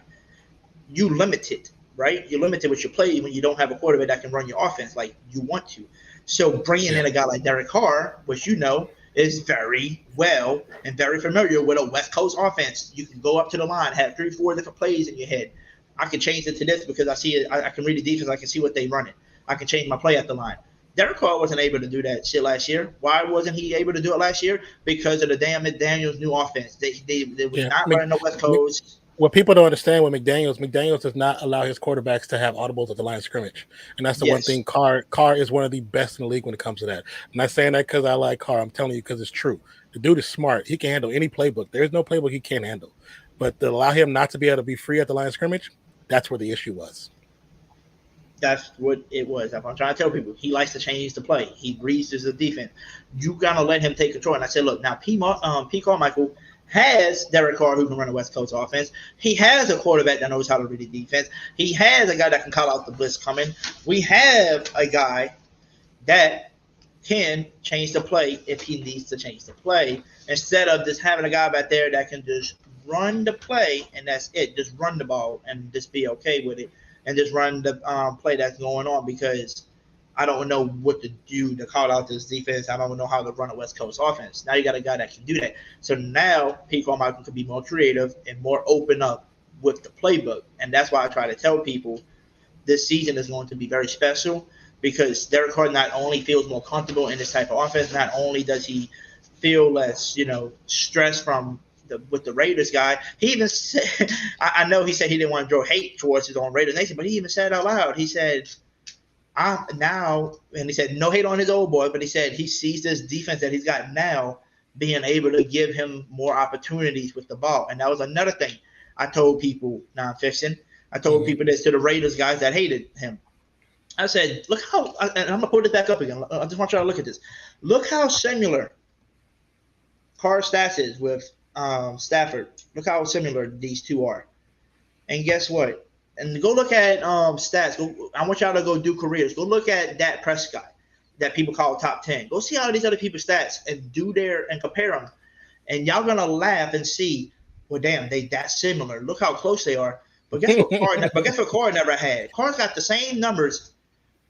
You limit it. Right? You're limited with your play when you don't have a quarterback that can run your offense like you want to. So bringing in a guy like Derek Carr, which you know is very well and very familiar with a West Coast offense. You can go up to the line, have 3-4 different plays in your head. I can change it to this because I see it. I can read the defense. I can see what they run it. I can change my play at the line. Derek Carr wasn't able to do that shit last year. Why wasn't he able to do it last year? Because of the damn McDaniels' new offense. They were not running the West Coast.
What people don't understand with McDaniels does not allow his quarterbacks to have audibles at the line of scrimmage. And that's the one thing. Carr is one of the best in the league when it comes to that. I'm not saying that because I like Carr. I'm telling you because it's true. The dude is smart. He can handle any playbook. There's no playbook he can't handle. But to allow him not to be able to be free at the line of scrimmage, that's where the issue was.
That's what it was. I'm trying to tell people. He likes to change the play. He breezes the defense. You got to let him take control. And I said, look, now Pete Carmichael has Derek Carr who can run a West Coast offense. He has a quarterback that knows how to read the defense. He has a guy that can call out the blitz coming. We have a guy that can change the play if he needs to change the play instead of just having a guy back there that can just run the play and that's it. Just run the ball and just be okay with it and just run the play that's going on because I don't know what to do to call out this defense. I don't know how to run a West Coast offense. Now you got a guy that can do that. So now Pete Carmichael can be more creative and more open up with the playbook. And that's why I try to tell people this season is going to be very special because Derek Carr not only feels more comfortable in this type of offense, not only does he feel less, stress with the Raiders guy. He even said, I know he said he didn't want to draw hate towards his own Raiders nation, but he even said out loud, he said, and he said no hate on his old boy, but he said he sees this defense that he's got now being able to give him more opportunities with the ball. And that was another thing I told people, non-fiction. I told people this to the Raiders guys that hated him. I said, look how, and I'm going to put it back up again. I just want y'all to look at this. Look how similar Carr's stats is with Stafford. Look how similar these two are. And guess what? And go look at stats. I want y'all to go do careers. Go look at Dak Prescott, that people call top 10. Go see all these other people's stats and compare them. And y'all gonna laugh and see well, damn, they that similar. Look how close they are. But guess what Carr never had? Carr's got the same numbers,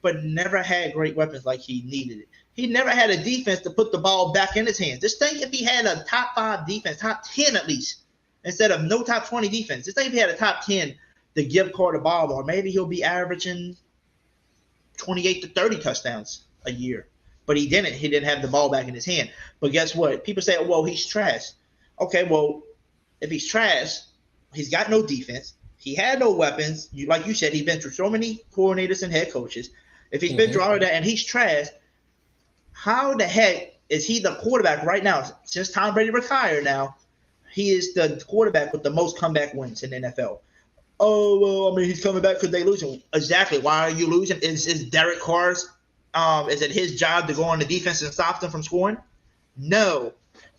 but never had great weapons like he needed it. He never had a defense to put the ball back in his hands. Just think if he had a top 5 defense, top 10 at least, instead of no top 20 defense. Just think if he had a top 10 to give Carr the ball more. Maybe he'll be averaging 28 to 30 touchdowns a year. But he didn't. He didn't have the ball back in his hand. But guess what? People say, well, he's trash. Okay, well, if he's trash, he's got no defense. He had no weapons. Like you said, he's been through so many coordinators and head coaches. If he's been through all of that and he's trash, how the heck is he the quarterback right now? Since Tom Brady retired now, he is the quarterback with the most comeback wins in the NFL. Oh, well, I mean, he's coming back because they losing. Exactly. Why are you losing? Is Derek Carr's is it his job to go on the defense and stop them from scoring? No.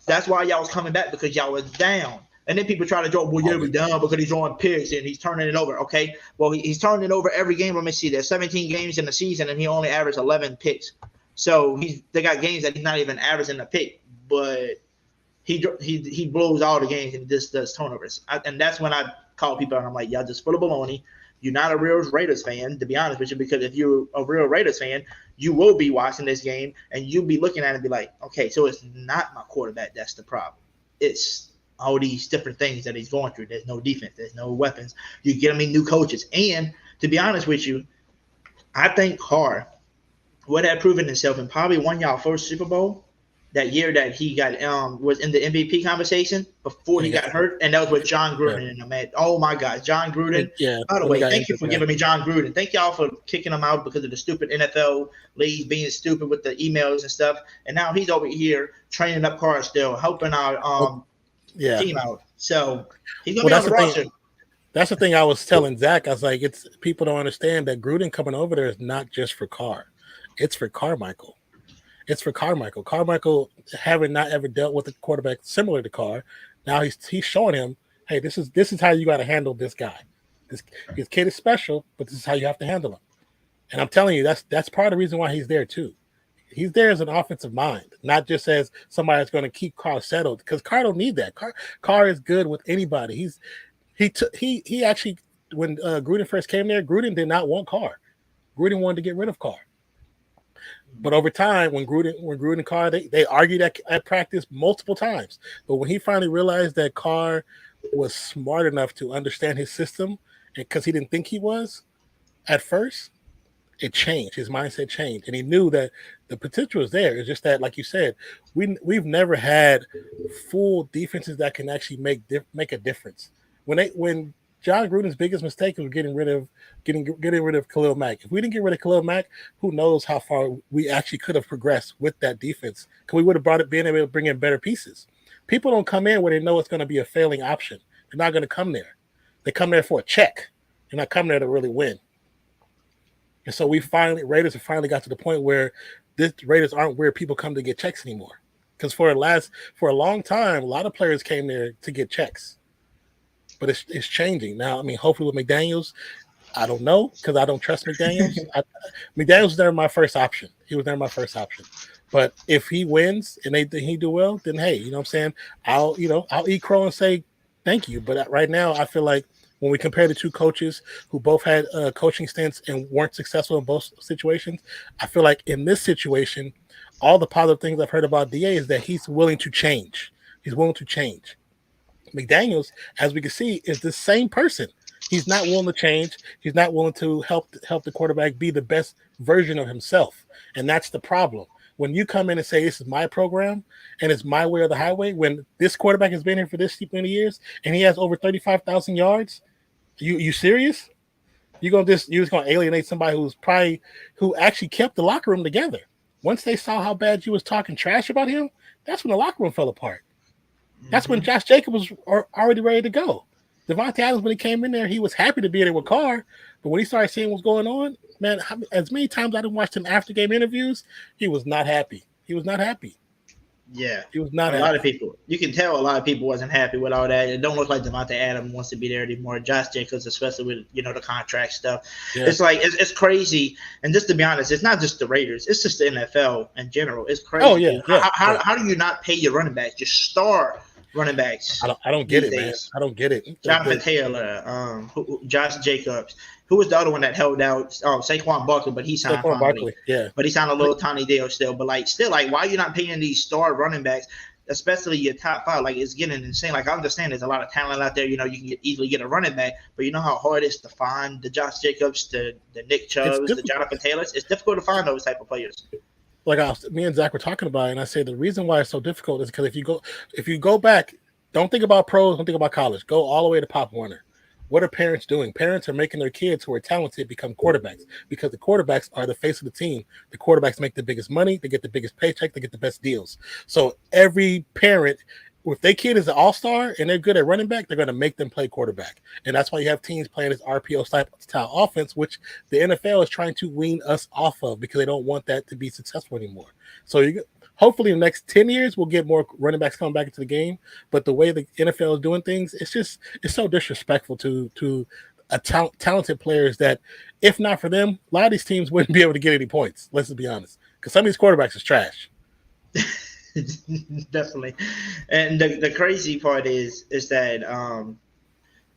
That's why y'all was coming back, because y'all was down. And then people try to draw, well, yeah, we're down because he's throwing picks and he's turning it over. Okay, well, he's turning it over every game. Let me see. There's 17 games in the season, and he only averaged 11 picks. So they got games that he's not even averaging a pick, but he blows all the games and just does turnovers. And that's when I call people and I'm like, y'all just full of baloney. You're not a real Raiders fan, to be honest with you, because if you're a real Raiders fan, you will be watching this game and you'll be looking at it and be like, okay, so it's not my quarterback that's the problem. It's all these different things that he's going through. There's no defense. There's no weapons. You get him in new coaches. And to be honest with you, I think Carr would have proven himself and probably won y'all first Super Bowl that year that he got was in the MVP conversation before he got hurt, and that was with John Gruden. And man, oh my God, John Gruden.
Yeah.
By the way, thank you for giving me John Gruden. Thank y'all for kicking him out because of the stupid NFL leagues being stupid with the emails and stuff. And now he's over here training up Carr still, helping our team out. So he's gonna be on the roster.
That's the thing I was telling Zach. I was like, it's people don't understand that Gruden coming over there is not just for Carr. It's for Carmichael. It's for Carmichael. Carmichael, having not ever dealt with a quarterback similar to Carr, now he's showing him, hey, this is how you got to handle this guy. This kid is special, but this is how you have to handle him. And I'm telling you, that's part of the reason why he's there too. He's there as an offensive mind, not just as somebody that's going to keep Carr settled. Because Carr don't need that. Carr is good with anybody. He actually, when Gruden first came there, Gruden did not want Carr. Gruden wanted to get rid of Carr. But over time, when Gruden and Carr, they argued at practice multiple times. But when he finally realized that Carr was smart enough to understand his system, because he didn't think he was at first, it changed. His mindset changed, and he knew that the potential was there. It's just that, like you said, we've never had full defenses that can actually make a difference. When John Gruden's biggest mistake was getting rid of Khalil Mack. If we didn't get rid of Khalil Mack, who knows how far we actually could have progressed with that defense? Because we would have been able to bring in better pieces. People don't come in where they know it's going to be a failing option. They're not going to come there. They come there for a check. They're not coming there to really win. And so Raiders have finally got to the point where Raiders aren't where people come to get checks anymore. Because for a long time, a lot of players came there to get checks. But it's changing now. I mean, hopefully with McDaniels, I don't know because I don't trust McDaniels. McDaniels was never my first option. He was never my first option. But if he wins and he do well, then hey, you know what I'm saying? I'll eat crow and say thank you. But right now, I feel like when we compare the two coaches who both had coaching stints and weren't successful in both situations, I feel like in this situation, all the positive things I've heard about DA is that he's willing to change. He's willing to change. McDaniels, as we can see, is the same person. He's not willing to change. He's not willing to help the quarterback be the best version of himself. And that's the problem. When you come in and say, this is my program and it's my way or the highway, when this quarterback has been here for this many years and he has over 35,000 yards, you serious? You're just going to alienate somebody who actually kept the locker room together. Once they saw how bad you was talking trash about him, that's when the locker room fell apart. That's when Josh Jacobs was already ready to go. Devontae Adams, when he came in there, he was happy to be there with Carr. But when he started seeing what's going on, man, as many times I didn't watch him after game interviews, he was not happy. He was not happy.
Yeah.
He was not happy.
A lot of people, you can tell a lot of people wasn't happy with all that. It don't look like Devontae Adams wants to be there anymore. Josh Jacobs, especially with, the contract stuff. Yeah. It's like, it's crazy. And just to be honest, it's not just the Raiders. It's just the NFL in general. It's crazy.
Oh, yeah.
How do you not pay your running backs? Just star running backs.
I don't get
these
it, man.
days.
I don't get it.
Jonathan Taylor, Josh Jacobs. Who was the other one that held out? Saquon Barkley, but he signed
Saquon
finally.
Barkley, yeah.
But he signed a little tiny deal still. But why are you not paying these star running backs, especially your top 5? Like, it's getting insane. Like, I understand there's a lot of talent out there. You know, you can easily get a running back, but you know how hard it is to find the Josh Jacobs, the Nick Chubbs, the Jonathan Taylors. It's difficult to find those type of players.
Like me and Zach were talking about it, and I say the reason why it's so difficult is because if you go back, don't think about pros, don't think about college. Go all the way to Pop Warner. What are parents doing? Parents are making their kids who are talented become quarterbacks because the quarterbacks are the face of the team. The quarterbacks make the biggest money. They get the biggest paycheck. They get the best deals. So every parent, if their kid is an all-star and they're good at running back, they're going to make them play quarterback. And that's why you have teams playing this RPO style offense, which the NFL is trying to wean us off of because they don't want that to be successful anymore. So hopefully in the next 10 years, we'll get more running backs coming back into the game. But the way the NFL is doing things, it's so disrespectful to talented players that, if not for them, a lot of these teams wouldn't be able to get any points. Let's be honest. Because some of these quarterbacks is trash.
Definitely. And the crazy part is that,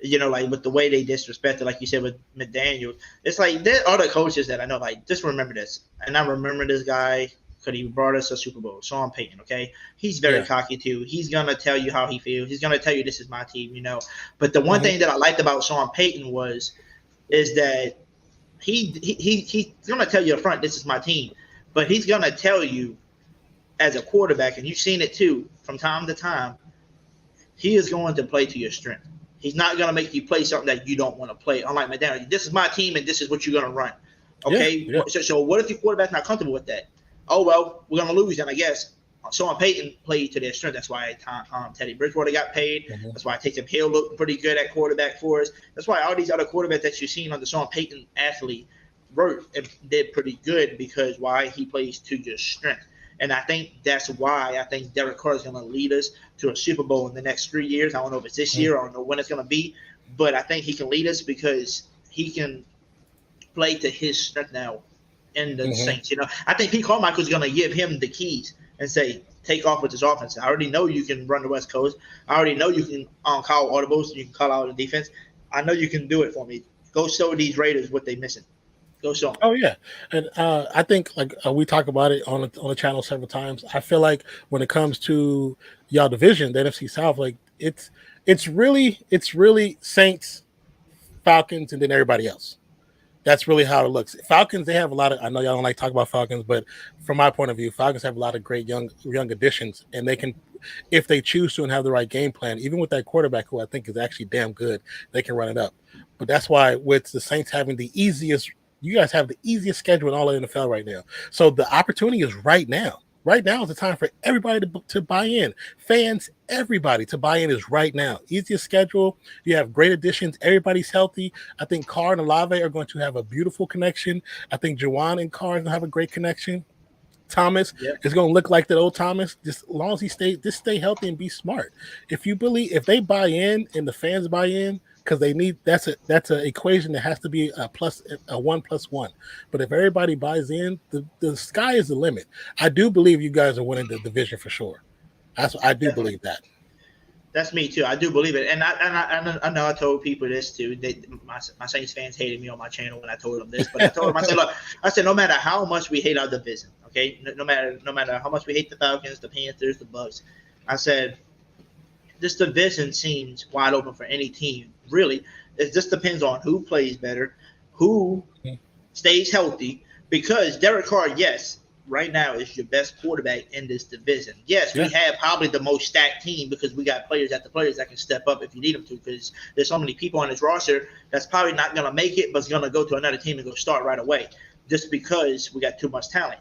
like with the way they disrespected, like you said with McDaniels, it's like there are other coaches that I know, like, just remember this. And I remember this guy because he brought us a Super Bowl, Sean Payton, okay? He's very cocky too. He's going to tell you how he feels. He's going to tell you this is my team, you know. But the one thing that I liked about Sean Payton is that he's going to tell you up front, this is my team. But he's going to tell you as a quarterback, and you've seen it too from time to time, he is going to play to your strength. He's not going to make you play something that you don't want to play. Unlike McDaniel, this is my team and this is what you're going to run. Okay? Yeah. So what if your quarterback's not comfortable with that? Oh, well, we're going to lose then, I guess. Sean Payton played to their strength. That's why Teddy Bridgewater got paid. That's why Taysom Hill looked pretty good at quarterback for us. That's why all these other quarterbacks that you've seen on the Sean Payton athlete worked and did pretty good because why? He plays to your strength. And I think that's why I think Derek Carr is going to lead us to a Super Bowl in the next 3 years. I don't know if it's this year. I don't know when it's going to be. But I think he can lead us because he can play to his strength now in the Saints. You know, I think Pete Carmichael is going to give him the keys and say, take off with this offense. I already know you can run the West Coast. I already know you can call audibles. You can call out the defense. I know you can do it for me. Go show these Raiders what they're missing. Go show them.
Oh, yeah. And I think, we talk about it on the channel several times. I feel like when it comes to y'all division, the NFC South, like it's really Saints, Falcons, and then everybody else. That's really how it looks. Falcons, they have a lot of – I know y'all don't like talking about Falcons, but from my point of view, Falcons have a lot of great young additions, and they can – if they choose to and have the right game plan, even with that quarterback who I think is actually damn good, they can run it up. But that's why with the Saints having the easiest – you guys have the easiest schedule in all of the NFL right now. So the opportunity is right now. Right now is the time for everybody to buy in. Fans, everybody to buy in is right now. Easiest schedule. You have great additions. Everybody's healthy. I think Carr and Olave are going to have a beautiful connection. I think Juwan and Carr are going to have a great connection. Thomas is going to look like that old Thomas. Just as long as he stay healthy and be smart. If they buy in and the fans buy in, because they need that's an equation that has to be a 1+1. But if everybody buys in, the sky is the limit. I do believe you guys are winning the division for sure. I do believe that.
That's me too. I do believe it, and I know I told people this too. My Saints fans hated me on my channel when I told them this, but I told them I said no matter how much we hate our division, okay, no matter how much we hate the Falcons, the Panthers, the Bucks, I said this division seems wide open for any team. Really, it just depends on who plays better, who stays healthy. Because Derek Carr, yes, right now is your best quarterback in this division. Yes, we have probably the most stacked team because we got players that can step up if you need them to. Because there's so many people on this roster that's probably not going to make it, but's going to go to another team and go start right away, just because we got too much talent.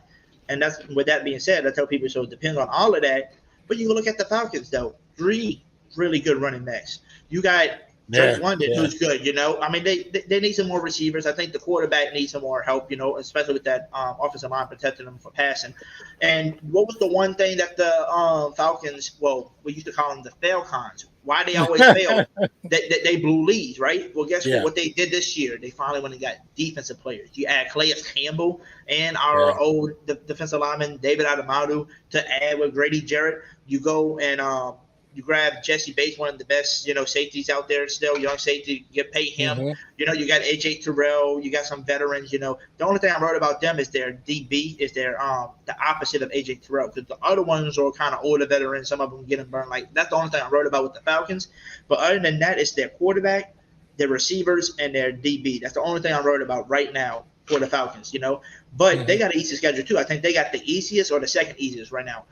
And that's with that being said, I tell people so it depends on all of that. But you can look at the Falcons though, 3 really good running backs. You got Drake London, who's good, you know. I mean, they need some more receivers. I think the quarterback needs some more help, you know, especially with that offensive line protecting them for passing. And what was the one thing that the Falcons, well, we used to call them the Falcons. Why they always fail? They blew leads, right? Well, guess what they did this year? They finally went and got defensive players. You add Calais Campbell and our old defensive lineman, David Adamadu, to add with Grady Jarrett. You go and You grab Jesse Bates, one of the best, safeties out there still, young safety. You pay him.
Mm-hmm.
You got AJ Terrell. You got some veterans. The only thing I wrote about them is their DB is their the opposite of AJ Terrell, because the other ones are kind of older veterans. Some of them getting burned. Like, that's the only thing I wrote about with the Falcons. But other than that, it's their quarterback, their receivers, and their DB. That's the only thing I wrote about right now for the Falcons. But they got an easy schedule too. I think they got the easiest or the second easiest right now.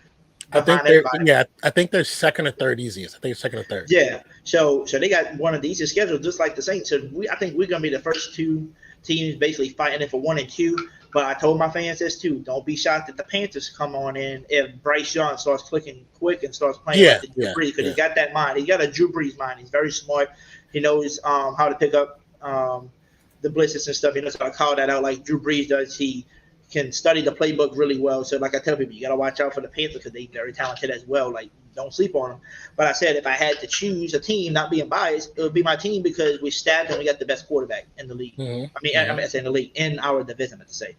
I think they're second or third easiest. I think it's second or third.
Yeah. So they got one of the easiest schedules, just like the Saints. So I think we're gonna be the first two teams basically fighting it for 1 and 2. But I told my fans this too: don't be shocked that the Panthers come on in if Bryce Young starts clicking quick and starts playing like the Drew Brees, because he got that mind. He got a Drew Brees mind. He's very smart. He knows how to pick up the blitzes and stuff. He knows how to call that out like Drew Brees does. He can study the playbook really well. So like I tell people, you got to watch out for the Panthers because they're very talented as well. Like, don't sleep on them. But I said if I had to choose a team, not being biased, it would be my team because we stabbed and we got the best quarterback in the league. I say in the league, in our division, I have to say.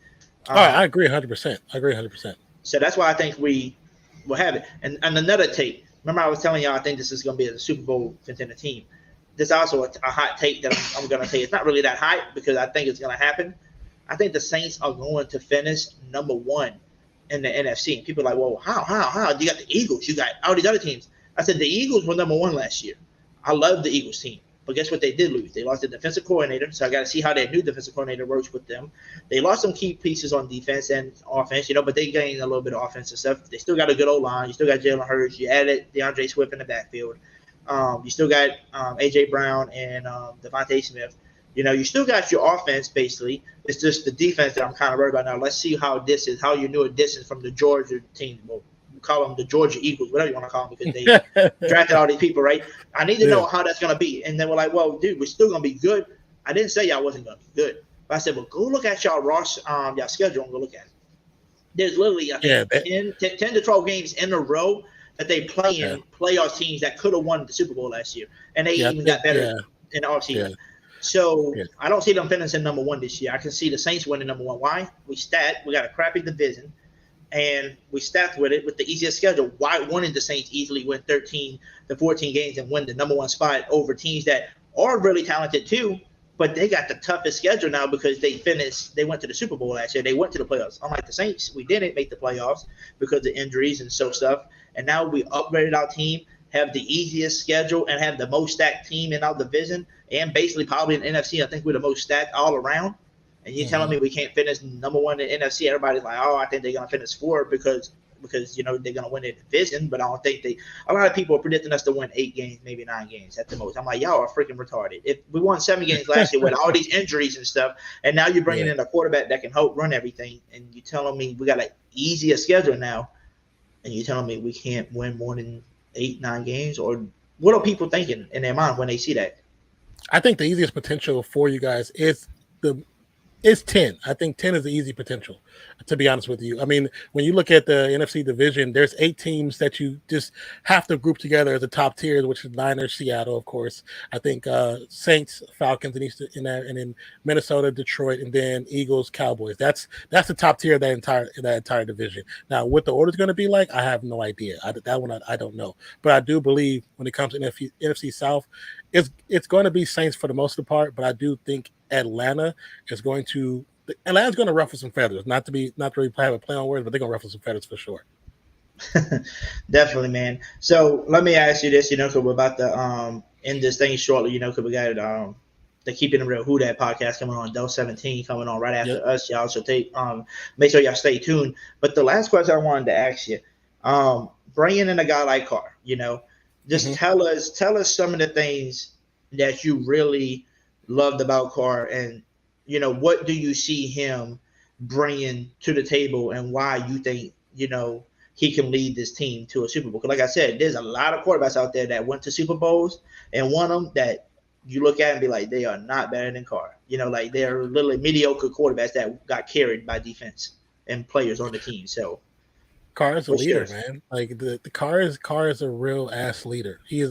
I agree 100%.
So that's why I think we will have it. And another take. Remember I was telling y'all I think this is going to be a Super Bowl contender team. There's also a hot take that I'm going to say. It's not really that hot because I think it's going to happen. I think the Saints are going to finish number 1 in the NFC. And people are like, well, how? You got the Eagles. You got all these other teams. I said the Eagles were number 1 last year. I love the Eagles team. But guess what they did lose? They lost their defensive coordinator, so I got to see how their new defensive coordinator works with them. They lost some key pieces on defense and offense, but they gained a little bit of offensive stuff. They still got a good O-line. You still got Jalen Hurts. You added DeAndre Swift in the backfield. You still got A.J. Brown and Devontae Smith. You still got your offense, basically. It's just the defense that I'm kind of worried about now. Let's see how your new additions from the Georgia team. Well, we call them the Georgia Eagles, whatever you want to call them, because they drafted all these people, right? I need to know how that's going to be. And then we're like, well, dude, we're still going to be good. I didn't say y'all wasn't going to be good. But I said, well, go look at y'all y'all schedule and go look at it. There's literally 10 to 12 games in a row that they play in playoff teams that could have won the Super Bowl last year. And they even got better in the offseason. Yeah. So I don't see them finishing number 1 this year. I can see the Saints winning number 1. Why? We got a crappy division, and we stacked with it with the easiest schedule. Why wouldn't the Saints easily win 13 to 14 games and win the number 1 spot over teams that are really talented too, but they got the toughest schedule now because they went to the Super Bowl last year. They went to the playoffs. Unlike the Saints, we didn't make the playoffs because of injuries and stuff. And now we upgraded our team, have the easiest schedule, and have the most stacked team in our division, and basically probably in the NFC. I think we're the most stacked all around. And you're telling me we can't finish number 1 in the NFC? Everybody's like, oh, I think they're going to finish 4 because they're going to win their division. But I don't think a lot of people are predicting us to win 8 games, maybe 9 games at the most. I'm like, y'all are freaking retarded. If we won 7 games last year with all these injuries and stuff, and now you're bringing in a quarterback that can help run everything, and you're telling me we got an easier schedule now, and you're telling me we can't win more than 8, 9 games? Or what are people thinking in their mind when they see that?
I think the easiest potential for you guys is 10. I think 10 is the easy potential, to be honest with you. I mean, when you look at the NFC division, there's 8 teams that you just have to group together as the top tiers, which is Niners, Seattle, of course. I think Saints, Falcons, and then Minnesota, Detroit, and then Eagles, Cowboys. That's the top tier of that entire division. Now, what the order is going to be like, I have no idea. That one I don't know. But I do believe when it comes to NFC South, it's going to be Saints for the most part, but I do think Atlanta's going to ruffle some feathers. Not to really have a play on words, but they're going to ruffle some feathers for sure.
Definitely, man. So let me ask you this, because we're about to end this thing shortly, because we got the Keeping It Real Who Dat podcast coming on, Del 17 coming on right after us, y'all. So make sure y'all stay tuned. But the last question I wanted to ask you, bringing in a guy like Carr, just tell us some of the things that you really loved about Carr, and what do you see him bringing to the table, and why you think he can lead this team to a Super Bowl? Because like I said, there's a lot of quarterbacks out there that went to Super Bowls, and one of them that you look at and be like, they are not better than Carr. Like they're literally mediocre quarterbacks that got carried by defense and players on the team. So
Carr is a leader, man. Like the Carr is a real ass leader. He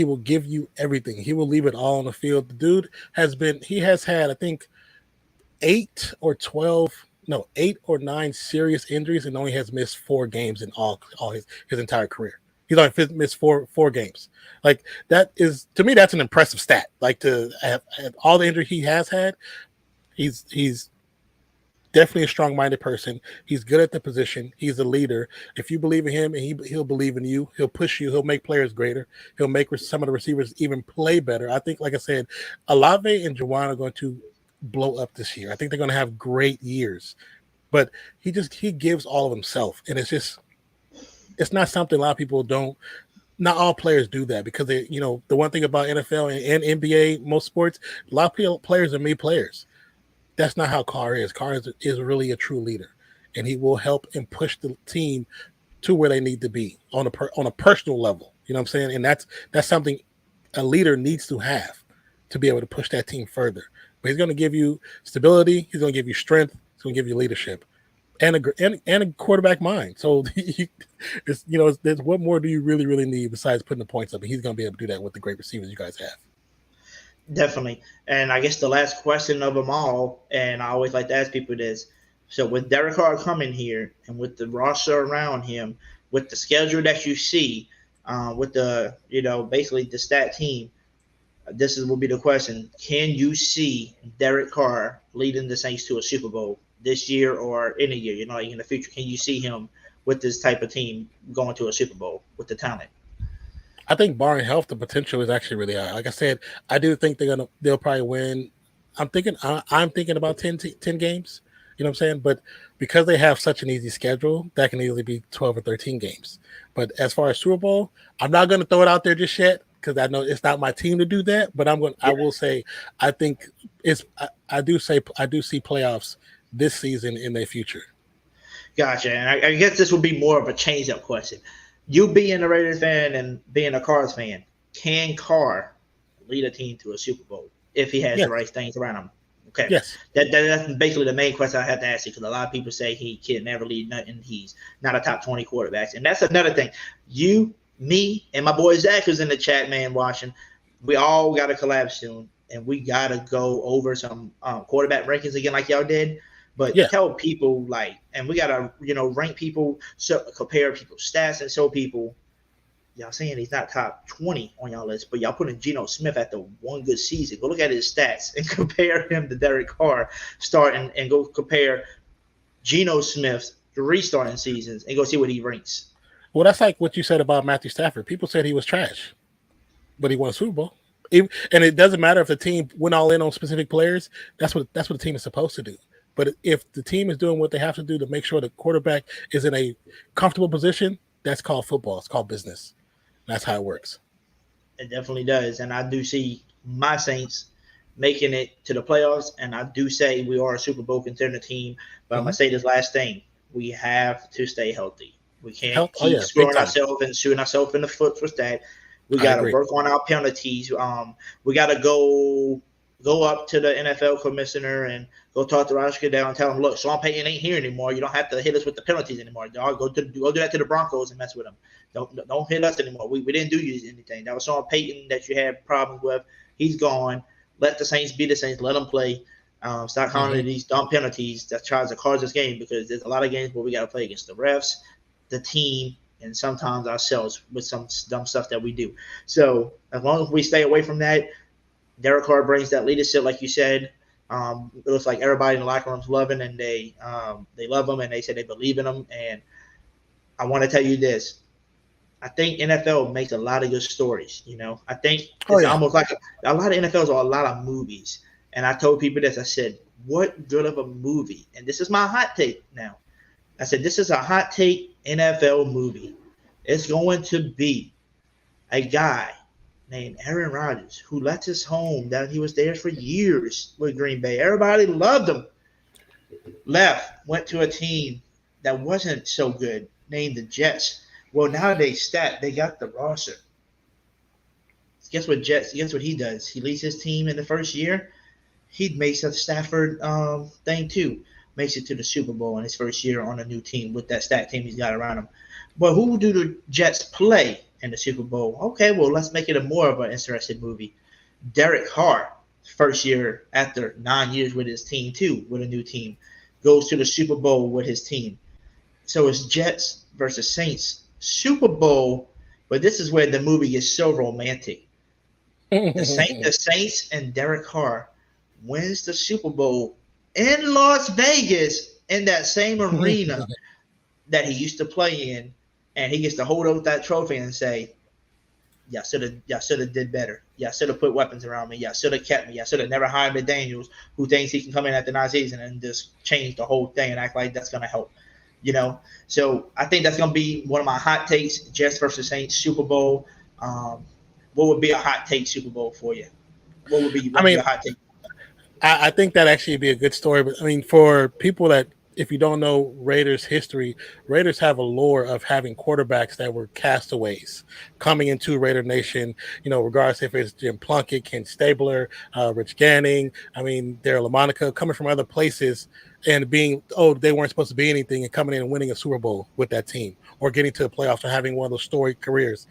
will give you everything. He will leave it all on the field. The dude has had I think 8 or 9 serious injuries and only has missed 4 games in all his entire career. He's only missed four games. Like that is to me, that's an impressive stat. Like to have all the injury he has had, he's definitely a strong-minded person. He's good at the position. He's a leader. If you believe in him and he'll believe in you, he'll push you. He'll make players greater. He'll make some of the receivers even play better. I think, like I said, Olave and Juwan are going to blow up this year. I think they're going to have great years. But he gives all of himself. And it's not something a lot of people don't. Not all players do that because they, the one thing about NFL and NBA, most sports, a lot of players are made players. That's not how Carr is. Carr is really a true leader, and he will help and push the team to where they need to be on a personal level. You know what I'm saying? And that's something a leader needs to have to be able to push that team further. But he's going to give you stability. He's going to give you strength. He's going to give you leadership and a quarterback mind. So there's what more do you really, really need besides putting the points up? And he's going to be able to do that with the great receivers you guys have.
Definitely. And I guess the last question of them all, and I always like to ask people this. So with Derek Carr coming here and with the roster around him, with the schedule that you see, with the, basically the stat team, will be the question. Can you see Derek Carr leading the Saints to a Super Bowl this year or in a year, in the future? Can you see him with this type of team going to a Super Bowl with the talent?
I think barring health, the potential is actually really high. Like I said, I do think they'll probably win. I'm thinking about 10 games. You know what I'm saying? But because they have such an easy schedule, that can easily be 12 or 13 games. But as far as Super Bowl, I'm not going to throw it out there just yet because I know it's not my team to do that. But I will say, I think I do see playoffs this season in their future.
Gotcha. And I guess this will be more of a change-up question. You being a Raiders fan and being a Cards fan, can Carr lead a team to a Super Bowl if he has the right things around him? Okay.
Yes.
That's basically the main question I have to ask you because a lot of people say he can never lead nothing. He's not a top 20 quarterback. And that's another thing. You, me, and my boy Zach who's in the chat, man, watching, we all got to collab soon. And we got to go over some quarterback rankings again like y'all did. But tell people and we gotta, rank people, compare people's stats, and show people, y'all saying he's not top 20 on y'all list, but y'all putting Geno Smith at the one good season. Go look at his stats and compare him to Derek Carr starting, and go compare Geno Smith's 3 starting seasons and go see what he ranks.
Well, that's like what you said about Matthew Stafford. People said he was trash, but he won a Super Bowl. And it doesn't matter if the team went all in on specific players. That's what the team is supposed to do. But if the team is doing what they have to do to make sure the quarterback is in a comfortable position, that's called football. It's called business. That's how it works.
It definitely does. And I do see my Saints making it to the playoffs, and I do say we are a Super Bowl contender team. But I'm going to say this last thing. We have to stay healthy. We can't keep screwing ourselves and shooting ourselves in the foot for that. We got to work on our penalties. We got to go up to the NFL commissioner and go talk to Roger Goodell and tell him, look, Sean Payton ain't here anymore. You don't have to hit us with the penalties anymore, dog. Go do that to the Broncos and mess with them. Don't hit us anymore. We didn't do you anything. That was Sean Payton that you had problems with. He's gone. Let the Saints be the Saints. Let them play. Stop calling these dumb penalties that tries to cause this game, because there's a lot of games where we got to play against the refs, the team, and sometimes ourselves with some dumb stuff that we do. So as long as we stay away from that, Derek Carr brings that leadership, like you said. It looks like everybody in the locker room's loving, and they love him, and they say they believe in him. And I want to tell you this. I think NFL makes a lot of good stories, I think it's almost like a lot of NFLs are a lot of movies. And I told people this. I said, what good of a movie? And this is my hot take now. I said, this is a hot take NFL movie. It's going to be a guy named Aaron Rodgers, who left his home, that he was there for years with Green Bay. Everybody loved him. Went to a team that wasn't so good, named the Jets. Well, now they got the roster. Guess what he does? He leads his team in the first year. He makes a Stafford thing too. Makes it to the Super Bowl in his first year on a new team with that stat team he's got around him. But who do the Jets play in the Super Bowl? Okay, well, let's make it a more of an interesting movie. Derek Carr, first year after 9 years with his team too, with a new team, goes to the Super Bowl with his team. So it's Jets versus Saints Super Bowl But this is where the movie gets so romantic. The Saints and Derek Carr wins the Super Bowl in Las Vegas in that same arena that he used to play in, and he gets to hold up that trophy and say, y'all should have did better. Y'all should have put weapons around me. Y'all should have kept me. Y'all should have never hired McDaniels, who thinks he can come in at the next season and just change the whole thing and act like that's going to help. So I think that's going to be one of my hot takes, Jets versus Saints Super Bowl. What would be a hot take Super Bowl for you? What would be a hot take?
I think that actually would be a good story. But I mean, for people that, if you don't know Raiders history, Raiders have a lore of having quarterbacks that were castaways coming into Raider Nation, regardless if it's Jim Plunkett, Ken Stabler, Rich Ganning, Darryl LaMonica, coming from other places and being, they weren't supposed to be anything, and coming in and winning a Super Bowl with that team or getting to the playoffs or having one of those storied careers,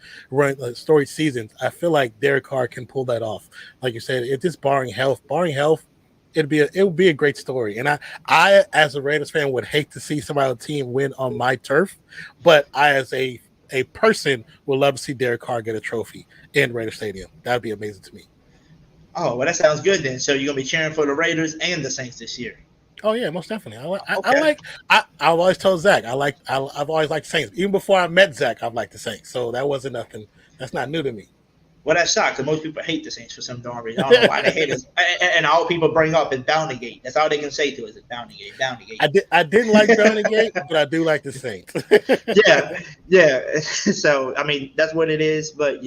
storied seasons. I feel like Derek Carr can pull that off. Like you said, it's just barring health, it would be a great story. And I as a Raiders fan would hate to see somebody on the team win on my turf, but I as a person would love to see Derek Carr get a trophy in Raider Stadium. That would be amazing to me.
Oh, well, that sounds good then. So you're gonna be cheering for the Raiders and the Saints this year.
Oh yeah, most definitely. I've always told Zach I've always liked Saints. Even before I met Zach, I've liked the Saints. So that wasn't nothing. That's not new to me.
Well, that's shocked because most people hate the Saints for some darn reason. I don't know why they hate us. And all people bring up is Bountygate. That's all they can say to us is Bountygate.
I didn't like Bountygate, but I do like the Saints.
Yeah. So, that's what it is. But,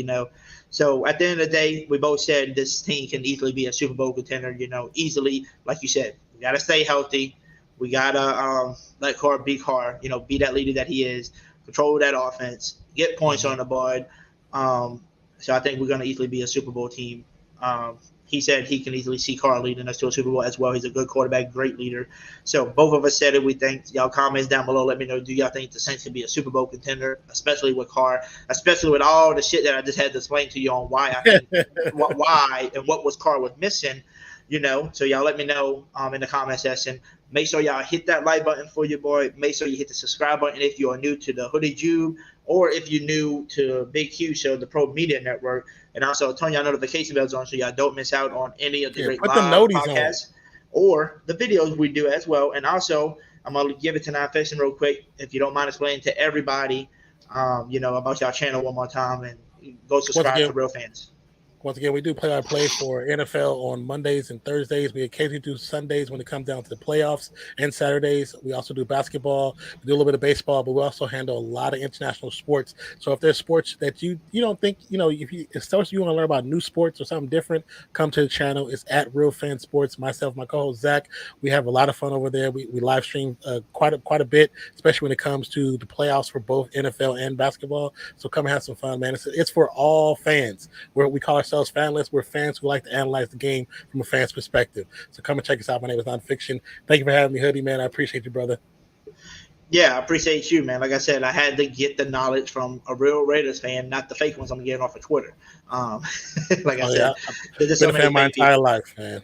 so at the end of the day, we both said this team can easily be a Super Bowl contender, easily. Like you said, we got to stay healthy. We got to let Carr be Carr, be that leader that he is, control that offense, get points on the board. So I think we're going to easily be a Super Bowl team. He said he can easily see Carr leading us to a Super Bowl as well. He's a good quarterback, great leader. So both of us said it. We think. Y'all comments down below. Let me know. Do y'all think the Saints can be a Super Bowl contender, especially with Carr, especially with all the shit that I just had to explain to you on why I think, why and what was Carr was missing. So y'all let me know in the comment section. Make sure y'all hit that like button for your boy. Make sure you hit the subscribe button if you are new to the Hoodie Jube or if you're new to Big Q Show, the Pro Media Network. And also turn your notification bells on so y'all don't miss out on any of the great live podcasts or the videos we do as well. And also, I'm going to give it to Nonfiction real quick, if you don't mind explaining to everybody, about y'all channel one more time and go subscribe to Real Fans.
Once again, we do play-by-play for NFL on Mondays and Thursdays. We occasionally do Sundays when it comes down to the playoffs, and Saturdays. We also do basketball. We do a little bit of baseball, but we also handle a lot of international sports. So if there's sports that you don't think, if you want to learn about new sports or something different, come to the channel. It's at Real Fan Sports. Myself, my co-host Zach. We have a lot of fun over there. We live stream quite a bit, especially when it comes to the playoffs for both NFL and basketball. So come and have some fun, man. It's for all fans. We call ourselves fanless. We're fans who like to analyze the game from a fan's perspective. So come and check us out. My name is Nonfiction. Thank you for having me, Hoodie, man. I appreciate you, brother.
Yeah, I appreciate you, man. Like I said, I had to get the knowledge from a real Raiders fan, not the fake ones I'm getting off of Twitter. Like I said,
I've been a fan my entire life, man.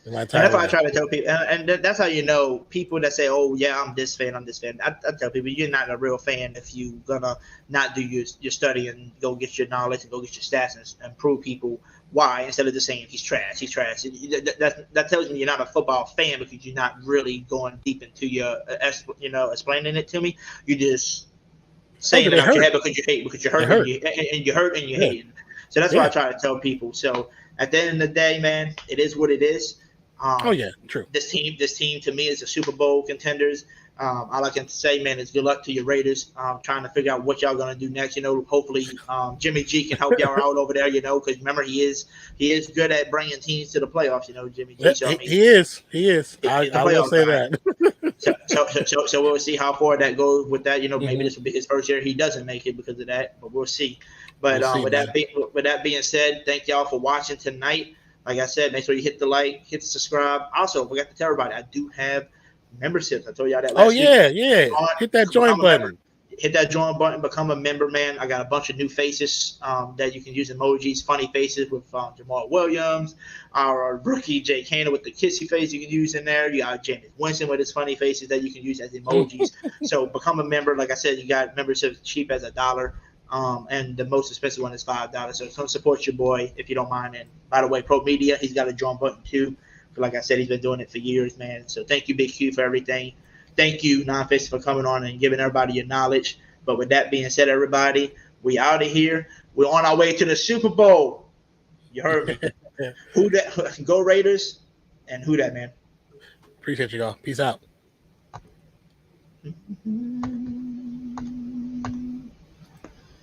And that's why I try to tell people, and that's how people that say, "Oh yeah, I'm this fan." I tell people you're not a real fan if you're gonna not do your study and go get your knowledge and go get your stats and prove people why instead of just saying he's trash. That tells me you're not a football fan because you're not really going deep into your explaining it to me. You just saying it out your head because you hate, because you're hurting, and you hurt and you hate. So that's why I try to tell people. So at the end of the day, man, it is what it is.
True.
This team to me is a Super Bowl contenders. All I can say, man, is good luck to your Raiders. Trying to figure out what y'all gonna do next. Hopefully Jimmy G can help y'all out over there. Because remember he is good at bringing teams to the playoffs. Jimmy G. So,
he is. I will say
that. So we'll see how far that goes with that. Maybe this will be his first year he doesn't make it because of that, but we'll see. But with that being said, thank y'all for watching tonight. Like I said, make sure you hit the like, hit the subscribe. Also, I forgot to tell everybody, I do have memberships. I told y'all that last week.
Hit that join button.
Hit that join button, become a member, man. I got a bunch of new faces that you can use emojis, funny faces with Jamal Williams, our rookie Jay Cannon with the kissy face you can use in there. You got James Winston with his funny faces that you can use as emojis. So become a member. Like I said, you got memberships cheap as $1. And the most expensive one is $5. So come support your boy if you don't mind. And by the way, Pro Media, he's got a join button too. But like I said, he's been doing it for years, man. So thank you, Big Q, for everything. Thank you, Non-Face, for coming on and giving everybody your knowledge. But with that being said, everybody, we out of here. We're on our way to the Super Bowl. You heard me. Who that? Go Raiders. And who that, man?
Appreciate you all. Peace out.